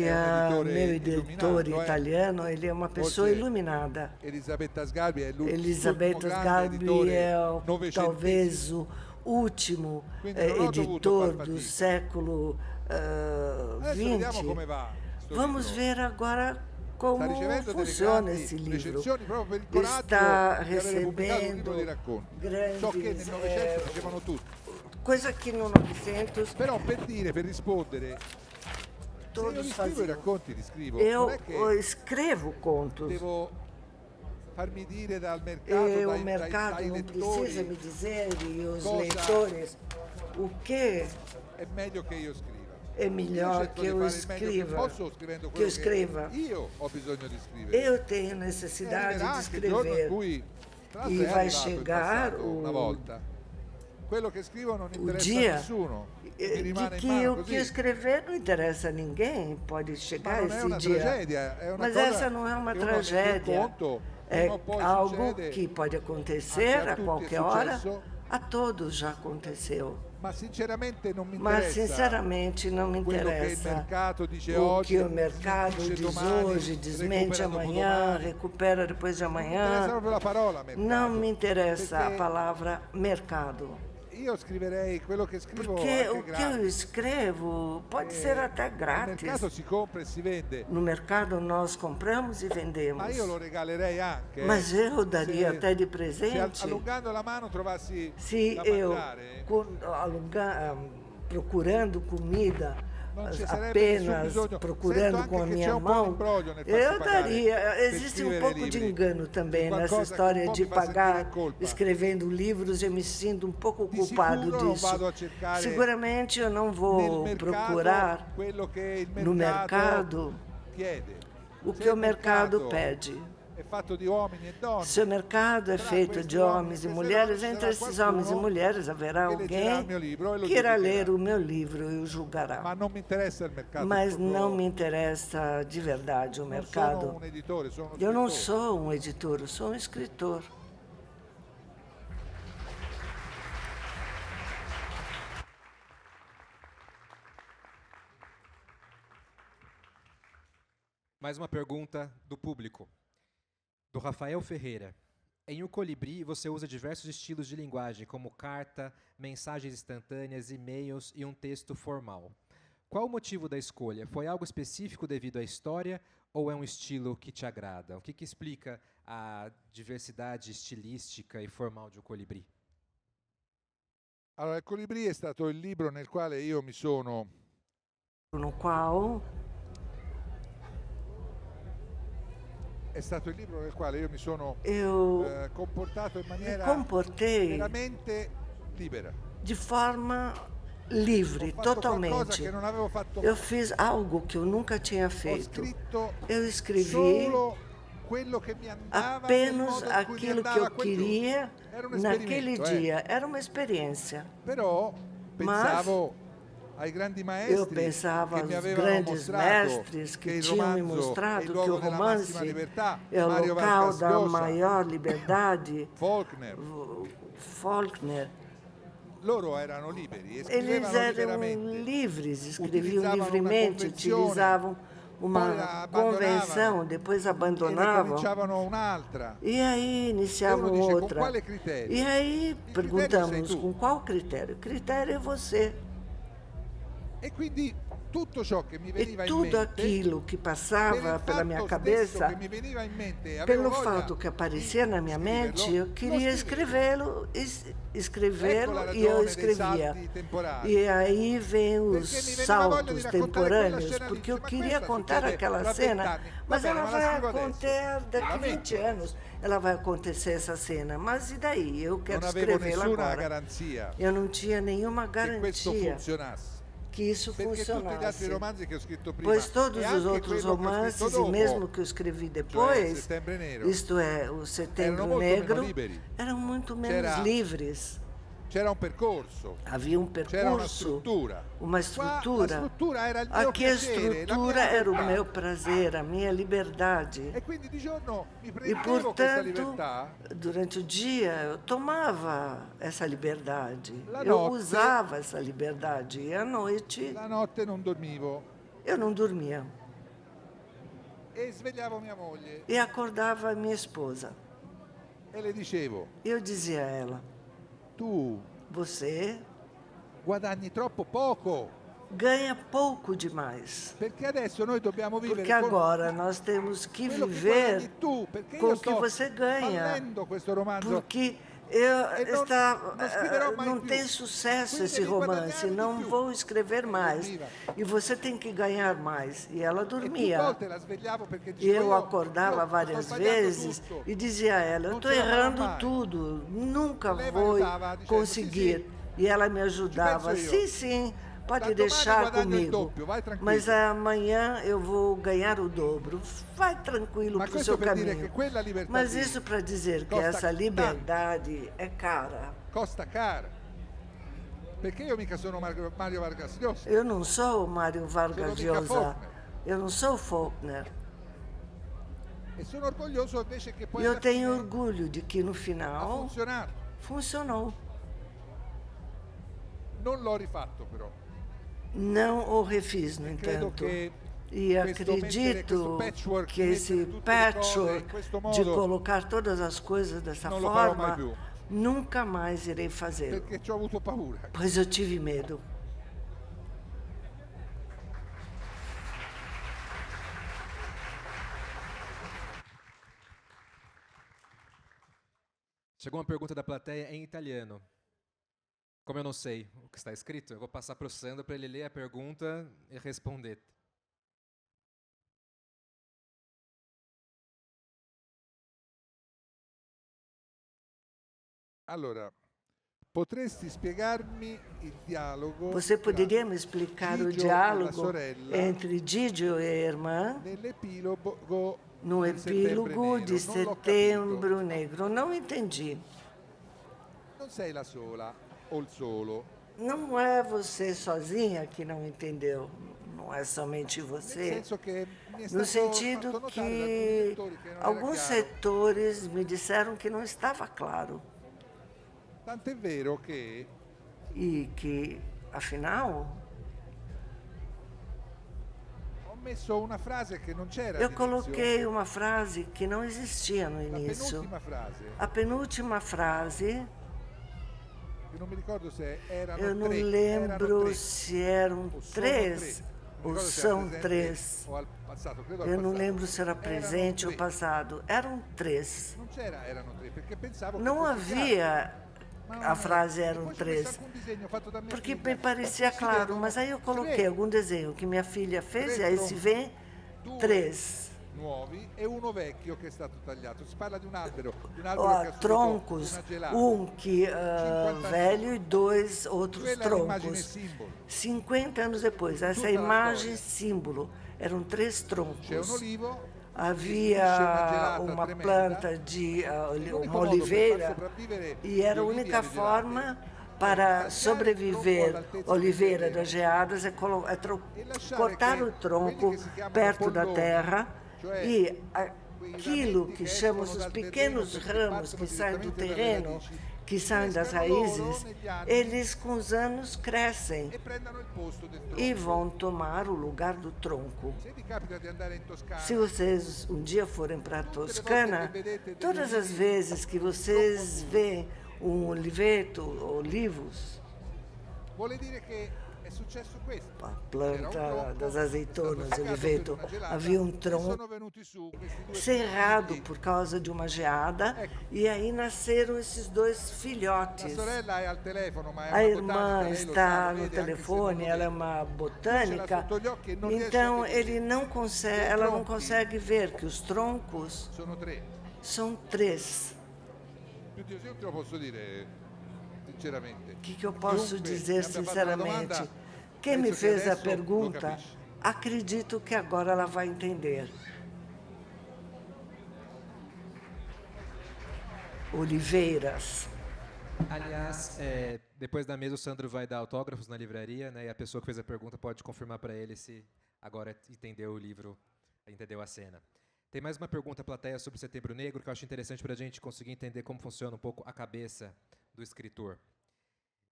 ele é uma pessoa iluminada. Elisabetta Sgarbi é talvez o último editor do século XX. Vamos ver agora como funciona esse livro. Está recebendo grandes... coisa que no 900...
Però per rispondere...
Todos faziam. Eu escrevo contos. O mercado não precisa me dizer, e os leitores, o que é melhor que eu escreva. Eu tenho necessidade de escrever. E vai chegar o dia de que o que escrever não interessa a ninguém. Pode chegar esse dia. Mas essa não é uma tragédia. É algo que pode acontecer a qualquer hora. A todos já aconteceu. Mas sinceramente não me interessa o que o mercado diz hoje, desmente amanhã, recupera depois de amanhã. Não me interessa a palavra mercado.
io scriverei quello che scrivo
Porque
anche
o que eu escrevo pode ser até
No
grátis.
mercato si compra e si vende.
No mercado nós compramos e
Ma
vendemos.
io lo regalerei anche.
Mas eu daria
Se-
até de
Se
presente
allungando la mano trovassi
se
da
eu,
mangiare,
procurando comida,
non ci sarebbe
apenas
nessun bisogno.
procurando
Sento
com a
anche che
minha
c'è un po' di
mão,
imbroglio nel farsi
eu
pagare
daria.
per
Existe um
scrivere
pouco de
libri.
engano também nessa
Qualcosa
história
che un po'
de
mi fa sentire
pagar
in colpa.
escrevendo livros. Eu me sinto um pouco
Di
culpado
sicuro non
disso.
vado a cercare
Seguramente eu não
nel
vou
mercato
procurar
quello che il
no
mercato
mercado
chiede.
o
Se
que o
il
mercado
mercato
pede.
è fatto di uomini e donne.
Se o mercado é feito de homens e mulheres, entre esses homens e mulheres haverá alguém que irá ler o meu livro e o julgará.
Ma non mi interessa il mercato.
Mas
proprio-
não me interessa de verdade o
non sono
mercado.
un editore, sono uno
Eu não
scrittore.
sou um editor, eu sou um escritor.
Mais uma pergunta do público, do Rafael Ferreira. Em O Colibri, você usa diversos estilos de linguagem, como carta, mensagens instantâneas, e-mails e um texto formal. Qual o motivo da escolha? Foi algo específico devido à história ou é um estilo que te agrada? O que explica a diversidade estilística e formal de O Colibri?
Allora, il Colibri è stato il libro nel quale io mi sono
No qual
è stato il libro nel quale io mi sono
eu
comportato in
me
maniera
comportei
veramente libera.
de forma livre,
Ho fatto qualcosa
totalmente.
che non avevo fatto
Eu fiz algo que eu nunca tinha
Ho
feito.
scritto
Eu escrevi
solo quello che mi andava nel
apenas
modo in cui mi
aquilo que
andava
eu
quel giorno.
queria
Era un
naquele
esperimento,
dia. Era uma experiência.
Però pensavo ai grandi maestri
Eu pensava
che mi
aos
avevano
grandes
mostrato
mestres
che
que
il
tinham me
romanzo è il
mostrado que o
luogo della
romance
massima libertà,
é o
Mario
local
Vargas
da
Llosa,
maior liberdade.
Faulkner,
Faulkner.
loro erano liberi e
Eles
scrivevano
eram
liberamente.
livres, escreviam
Utilizzavam uma
livremente,
convenzione,
utilizavam
poi
uma
abbandonavano
convenção, depois
e ne
abandonavam.
cominciavano un'altra.
E aí
E
iniciavam
uno dice, con
outra.
quale criterio?
E aí
critério
perguntamos,
sei tu.
com qual critério? Critério é você.
E quindi tutto ciò che mi
E
veniva in
tudo
mente,
aquilo que
per
passava
il
pela minha
fatto stesso
cabeça,
che mi veniva in mente e avevo
pelo
voglia
fato que aparecia na minha
di
mente,
scriverlo,
eu queria
lo scrivevo.
escrevê-lo
Ecco la
e eu
ragione dei
escrevia.
salti temporali.
E aí vem os
Perché mi veniva voglia di
saltos
raccontare
temporâneos,
quella scena
porque
lì.
eu
Ma
queria
questa
contar
succede
aquela
tra
cena,
20 anni.
mas
Va bene,
ela
ma la
vai
scrivo
acontecer
adesso.
daqui
La
20
metto.
anos. Ela vai acontecer essa cena, mas e daí? Eu quero
Non avevo
escrevê-la
nessuna
agora.
garanzia
Eu não tinha nenhuma
che questo
garantia
funzionasse.
que isso
Perché tutti gli altri
funcionasse.
romanzi che ho scritto prima
Pois todos
e
os
anche
outros
quello che ho
romances,
scritto
e
dopo,
mesmo que eu escrevi
cioè
depois,
Settembre Nero,
isto é, o Setembro
erano molto meno
Negro,
liberi.
eram muito menos
C'era-
livres.
c'era un percorso,
Havia um
c'era una
percurso,
struttura.
uma
Qua
estrutura.
la struttura era il mio
Aqui a
piacere, la mia
estrutura era o
libertà.
meu prazer, a minha liberdade.
E quindi di giorno mi
E,
prendevo questa
portanto,
libertà
durante o dia, eu tomava essa liberdade.
La
Eu
notte-
usava essa liberdade. E à noite,
la notte non dormivo
eu não dormia.
e svegliavo mia moglie
E acordava a minha esposa.
e le dicevo:
Eu dizia a ela,
tu
você
guadagni troppo poco,
ganha pouco demais.
perché adesso noi dobbiamo vivere
Porque agora nós temos que
quello che
viver
guadagni tu, perché
com
io
o que
sto
você ganha.
fallendo questo romanzo.
Porque
não escreverò mai
não
più.
tem sucesso
Quindi
esse
devi guadagnare
romance,
di
não
più.
vou escrever mais.
dormiva.
E você tem que ganhar mais. E ela
E più
dormia.
volte la svegliavo perché
E
dicevo
eu
io
acordava
sto
várias
sbagliando
vezes
tutto.
e dizia a ela, eu
Não
estou
ce la farò
errando
mai.
tudo, nunca
Lei mi
vou
aiutava dicendo,
conseguir.
"Sì, sì,
E ela me ajudava,
penso io.
sim, pode
Da domani
deixar
guadagno il
comigo.
doppio, vai tranquillo."
Mas amanhã eu vou ganhar o dobro. Vai tranquilo
Ma
para o
questo
seu
per dire
caminho.
che quella libertà
Mas
lì
isso para dizer que
costa
essa
tanto.
liberdade é cara.
costa cara. Perché io mica sono Mario Vargas Llosa.
Eu não sou o Mário Vargas
Sono mica
Llosa.
Faulkner.
Eu não sou o Faulkner.
E sono orgoglioso invece che poi
E eu
alla
tenho
fine
orgulho de que no
ha
final
funzionato.
funcionou.
Non l'ho rifatto però.
Não o refiz, no
Credo
entanto.
che
E
questo mettere
acredito
questo patchwork,
que
di
esse
mettere tutte le cose in
patchwork
questo
de
modo
colocar todas as coisas dessa
non lo farò mai
forma,
più.
Nunca mais irei fazê-lo.
Perché ci ho avuto paura.
Pois eu tive medo.
Chegou uma pergunta da plateia em italiano. Como eu não sei o que está escrito, eu vou passar para o Sandro para ele ler a pergunta e responder.
Allora, potresti spiegarmi il dialogo?
Você poderia me explicar o diálogo entre Gigio e a irmã no epílogo de Setembro Negro? Não entendi.
Non sei la sola o il solo.
Não é você sozinha que não entendeu. Não é somente você. No sentido que alguns setores me disseram que não estava claro.
Tanto è vero che...
E que, afinal...
Ho messo una frase che non c'era
Eu coloquei uma frase que não existia no início. A penúltima frase...
Eu não me ricordo se erano
eu não lembro se eram três ou são três. Eu não lembro se era presente ou passado. Eram três. Não havia a frase eram três, porque me parecia claro, mas aí eu coloquei algum desenho que minha filha fez e aí se vê três.
Nuovi e uno vecchio che è stato tagliato. Si parla di un albero che
troncos, que velho e dois outros troncos. 50 anos depois, essa imagem símbolo, eram três troncos. Havia uma planta de uma oliveira e era a única forma para sobreviver oliveira das geadas é cortar o tronco perto da terra. E aquilo que chamamos os pequenos ramos que saem do terreno, que saem das raízes, eles com os anos crescem e vão tomar o lugar do tronco. Se vocês um dia forem para a Toscana, todas as vezes que vocês veem um oliveto, olivos, a planta das azeitonas, oliveto, havia um tronco cerrado por causa de uma geada e aí nasceram esses dois filhotes. A irmã está no telefone, ela é uma botânica, então ela não consegue ver que os troncos são três. O que eu posso dizer sinceramente? Quem me fez a pergunta, acredito que agora ela vai entender. Oliveiras.
Aliás, depois da mesa o Sandro vai dar autógrafos na livraria, né? E a pessoa que fez a pergunta pode confirmar para ele se agora entendeu o livro, entendeu a cena. Tem mais uma pergunta, plateia, sobre Setembro Negro, que eu acho interessante para a gente conseguir entender como funciona um pouco a cabeça do escritor.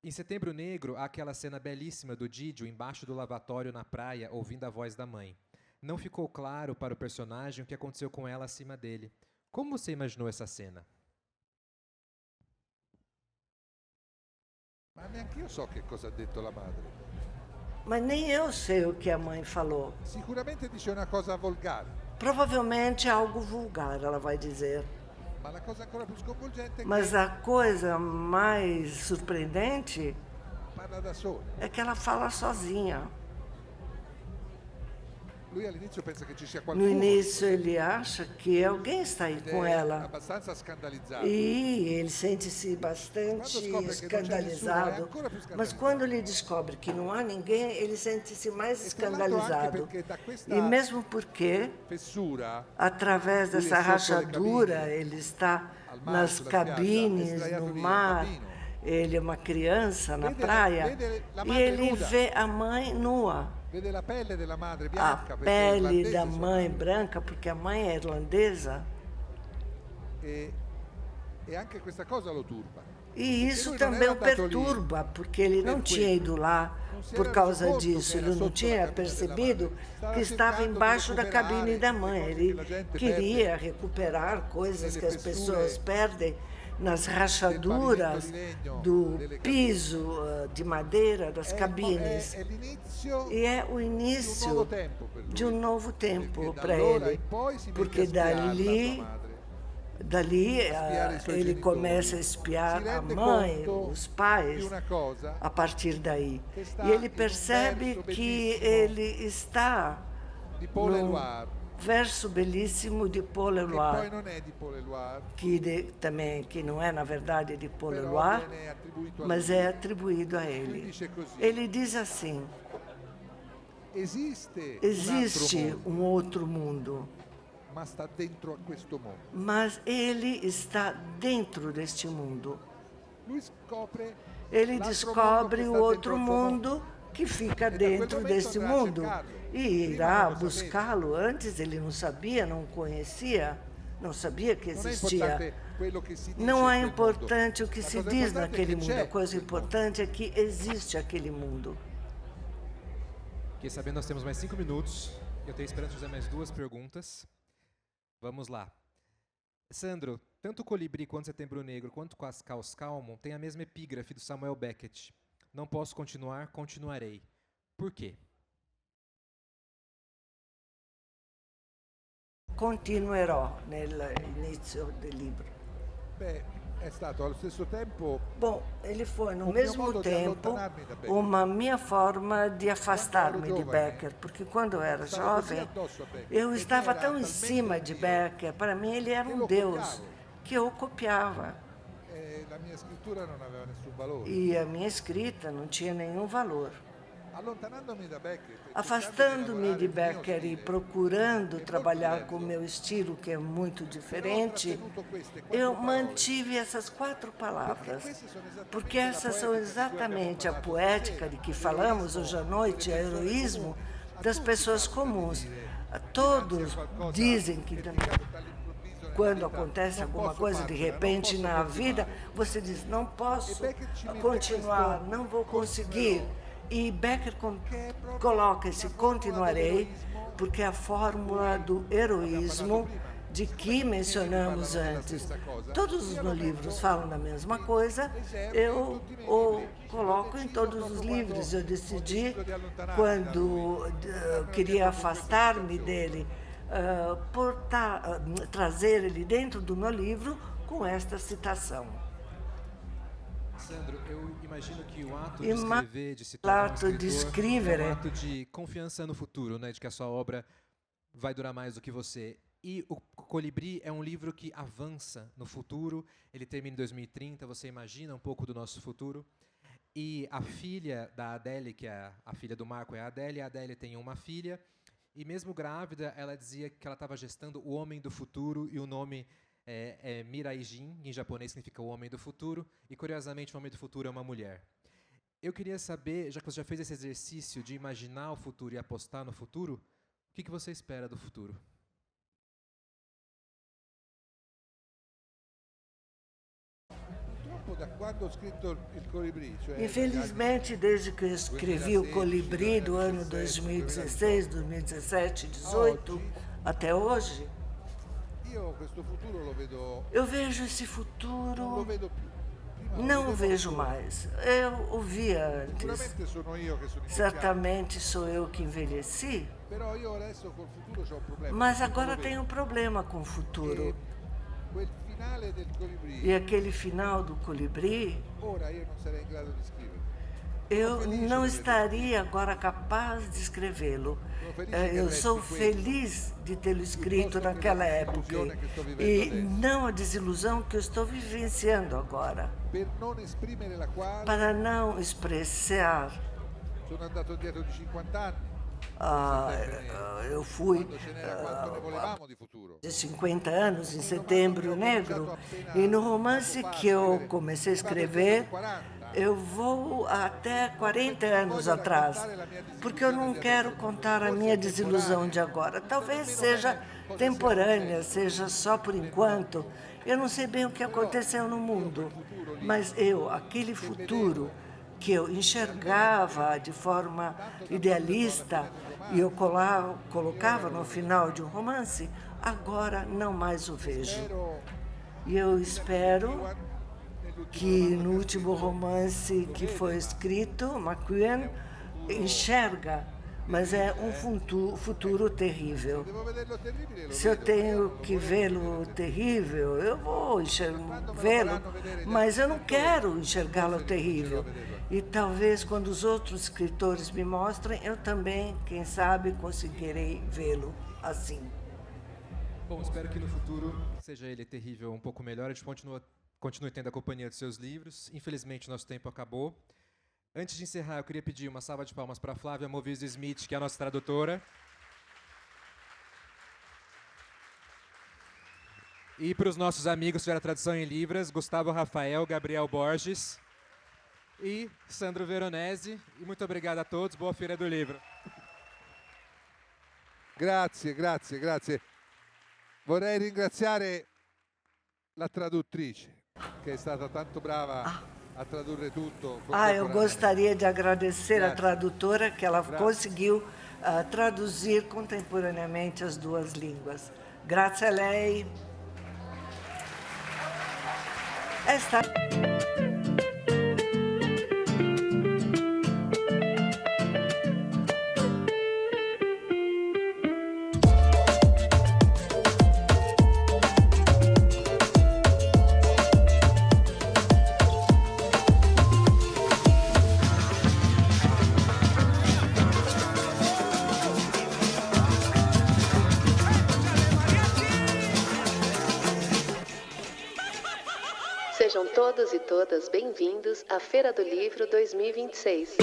Em Setembro Negro, há aquela cena belíssima do Gigio embaixo do lavatório na praia, ouvindo a voz da mãe. Não ficou claro para o personagem o que aconteceu com ela acima dele. Como você imaginou essa cena?
Ma neanche io so che cosa ha detto la madre.
Mas nem eu sei o que a mãe falou.
Sicuramente dice una cosa volgare.
Provavelmente algo vulgar, ela vai dizer. Mas a coisa mais surpreendente é que ela fala sozinha. No início ele acha que alguém está aí com ela. E ele sente-se bastante escandalizado. Mas quando ele descobre que não há ninguém, ele sente-se mais escandalizado. E mesmo porque, através dessa rachadura, ele está nas cabines, no mar, ele é uma criança na praia, e ele vê a mãe nua. A pele da mãe branca, porque a mãe é irlandesa. E isso também o perturba, porque ele não tinha ido lá por causa disso. Ele não tinha percebido que estava embaixo da cabine da mãe. Ele queria recuperar coisas que as pessoas perdem nas rachaduras do piso de madeira das cabines. E é o início de um novo tempo para ele, porque dali ele começa a espiar a mãe, os pais, a partir daí. E ele percebe que ele está num verso belíssimo de Paul Éluard, que não é, na verdade, de Paul Éluard, mas é atribuído a ele. Ele diz assim: existe um outro mundo, mas ele está dentro deste mundo. Ele descobre o outro mundo que fica dentro deste mundo e irá buscá-lo. Antes ele não sabia, não conhecia, não sabia que existia. Não é importante o que se diz naquele mundo, a coisa importante é que existe aquele mundo.
Fiquei sabendo, nós temos mais 5 minutos. Eu tenho esperança de fazer mais 2 perguntas. Vamos lá. Sandro, tanto o Colibri quanto Setembro Negro, quanto Caos Calmo, tem a mesma epígrafe do Samuel Beckett. Não posso continuar, continuarei. Por quê?
Continuerò nell'inizio del libro.
È stato allo stesso tempo.
Bom, ele foi no mesmo tempo uma minha forma de afastar-me de Becker, porque quando eu era jovem, eu estava tão em cima de Becker, para mim ele era um deus, que eu copiava. E a minha escrita não tinha nenhum valor. Afastando-me de Becker e procurando trabalhar com o meu estilo, que é muito diferente, eu mantive essas 4 palavras, porque essas são exatamente a poética de que falamos hoje à noite, o heroísmo das pessoas comuns. Todos dizem que quando acontece alguma coisa de repente na vida, você diz, não posso continuar, não vou conseguir. E Becker coloca esse continuarei, porque é a fórmula do heroísmo de que mencionamos antes. Todos os meus livros falam da mesma coisa, eu o coloco em todos os livros. Eu decidi, quando queria afastar-me dele, trazer ele dentro do meu livro com esta citação.
Sandro, eu imagino que o ato de escrever, de se tornar um escritor, é um ato de confiança no futuro, né? De que a sua obra vai durar mais do que você. E o Colibri é um livro que avança no futuro, ele termina em 2030, você imagina um pouco do nosso futuro. E a filha da Adélie, que é a filha do Marco, é a Adélie tem uma filha, e mesmo grávida, ela dizia que ela estava gestando o homem do futuro, e o nome é Mirai-jin, em japonês significa o homem do futuro, e curiosamente o homem do futuro é uma mulher. Eu queria saber, já que você já fez esse exercício de imaginar o futuro e apostar no futuro, o que você espera do futuro?
Infelizmente, desde que eu escrevi o Colibri do ano 2016, 2017, 2018, até hoje, eu vejo esse futuro, não o vejo mais. Eu o via antes. Certamente sou eu que envelheci, mas agora tenho um problema com o futuro. E aquele final do Colibri, eu não estaria agora capaz de escrevê-lo. Eu sou feliz de tê-lo escrito naquela época e não a desilusão que eu estou vivenciando agora. Para não expressar, eu fui de 50 anos em Setembro Negro, e no romance que eu comecei a escrever, eu vou até 40 anos atrás, porque eu não quero contar a minha desilusão de agora. Talvez seja temporânea, seja só por enquanto. Eu não sei bem o que aconteceu no mundo, mas aquele futuro que eu enxergava de forma idealista e eu colocava no final de um romance, agora não mais o vejo. E eu espero que no último romance que foi escrito, McEwan enxerga, mas é um futuro terrível. Se eu tenho que vê-lo terrível, eu vou vê-lo, mas eu não quero enxergá-lo terrível. E talvez quando os outros escritores me mostrem, eu também, quem sabe, conseguirei vê-lo assim.
Bom, espero que no futuro seja ele terrível um pouco melhor. A gente continue tendo a companhia dos seus livros. Infelizmente, nosso tempo acabou. Antes de encerrar, eu queria pedir uma salva de palmas para a Flávia Moviso Smith, que é a nossa tradutora. E para os nossos amigos que fizeram a tradução em Libras, Gustavo Rafael, Gabriel Borges e Sandro Veronese. E muito obrigado a todos. Boa Feira do Livro.
Grazie. Vorrei ringraziare la traduttrice, che è stata tanto brava a tradurre tutto.
Eu gostaria de agradecer a tradutora, que ela conseguiu traduzir contemporaneamente as duas línguas. Grazie a lei.
Sejam todos e todas bem-vindos à Feira do Livro 2026.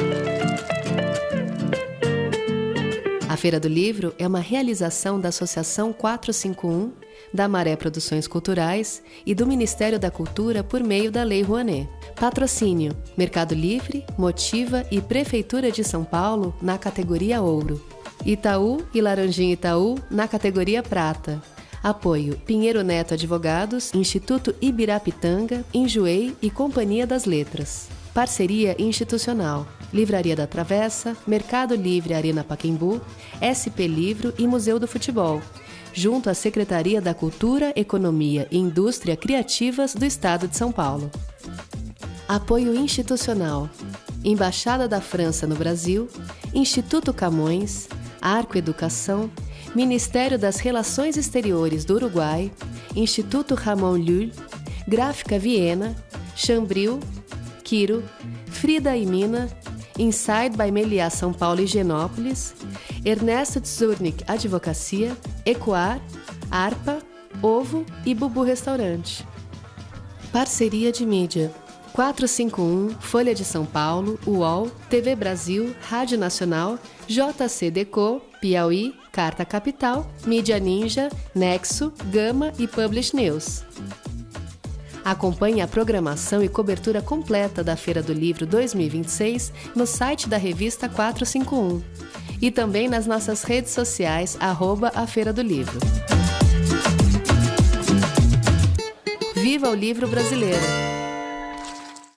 A Feira do Livro é uma realização da Associação 451, da Maré Produções Culturais e do Ministério da Cultura por meio da Lei Rouanet. Patrocínio: Mercado Livre, Motiva e Prefeitura de São Paulo na categoria Ouro. Itaú e Laranjinha Itaú na categoria Prata. Apoio: Pinheiro Neto Advogados, Instituto Ibirapitanga, Enjoei e Companhia das Letras. Parceria institucional: Livraria da Travessa, Mercado Livre Arena Pacaembu, SP Livro e Museu do Futebol, junto à Secretaria da Cultura, Economia e Indústria Criativas do Estado de São Paulo. Apoio institucional: Embaixada da França no Brasil, Instituto Camões, Arco Educação, Ministério das Relações Exteriores do Uruguai, Instituto Ramon Llull, Gráfica Viena, Chambril, Quiro, Frida e Mina, Inside by Meliá São Paulo e Higienópolis, Ernesto Tzurnik Advocacia, Ecoar, Arpa, Ovo e Bubu Restaurante. Parceria de mídia: 451, Folha de São Paulo, UOL, TV Brasil, Rádio Nacional, JC Deco, Piauí, Carta Capital, Mídia Ninja, Nexo, Gama e Publish News. Acompanhe a programação e cobertura completa da Feira do Livro 2026 no site da revista 451 e também nas nossas redes sociais @a Feira do Livro. Viva o livro brasileiro!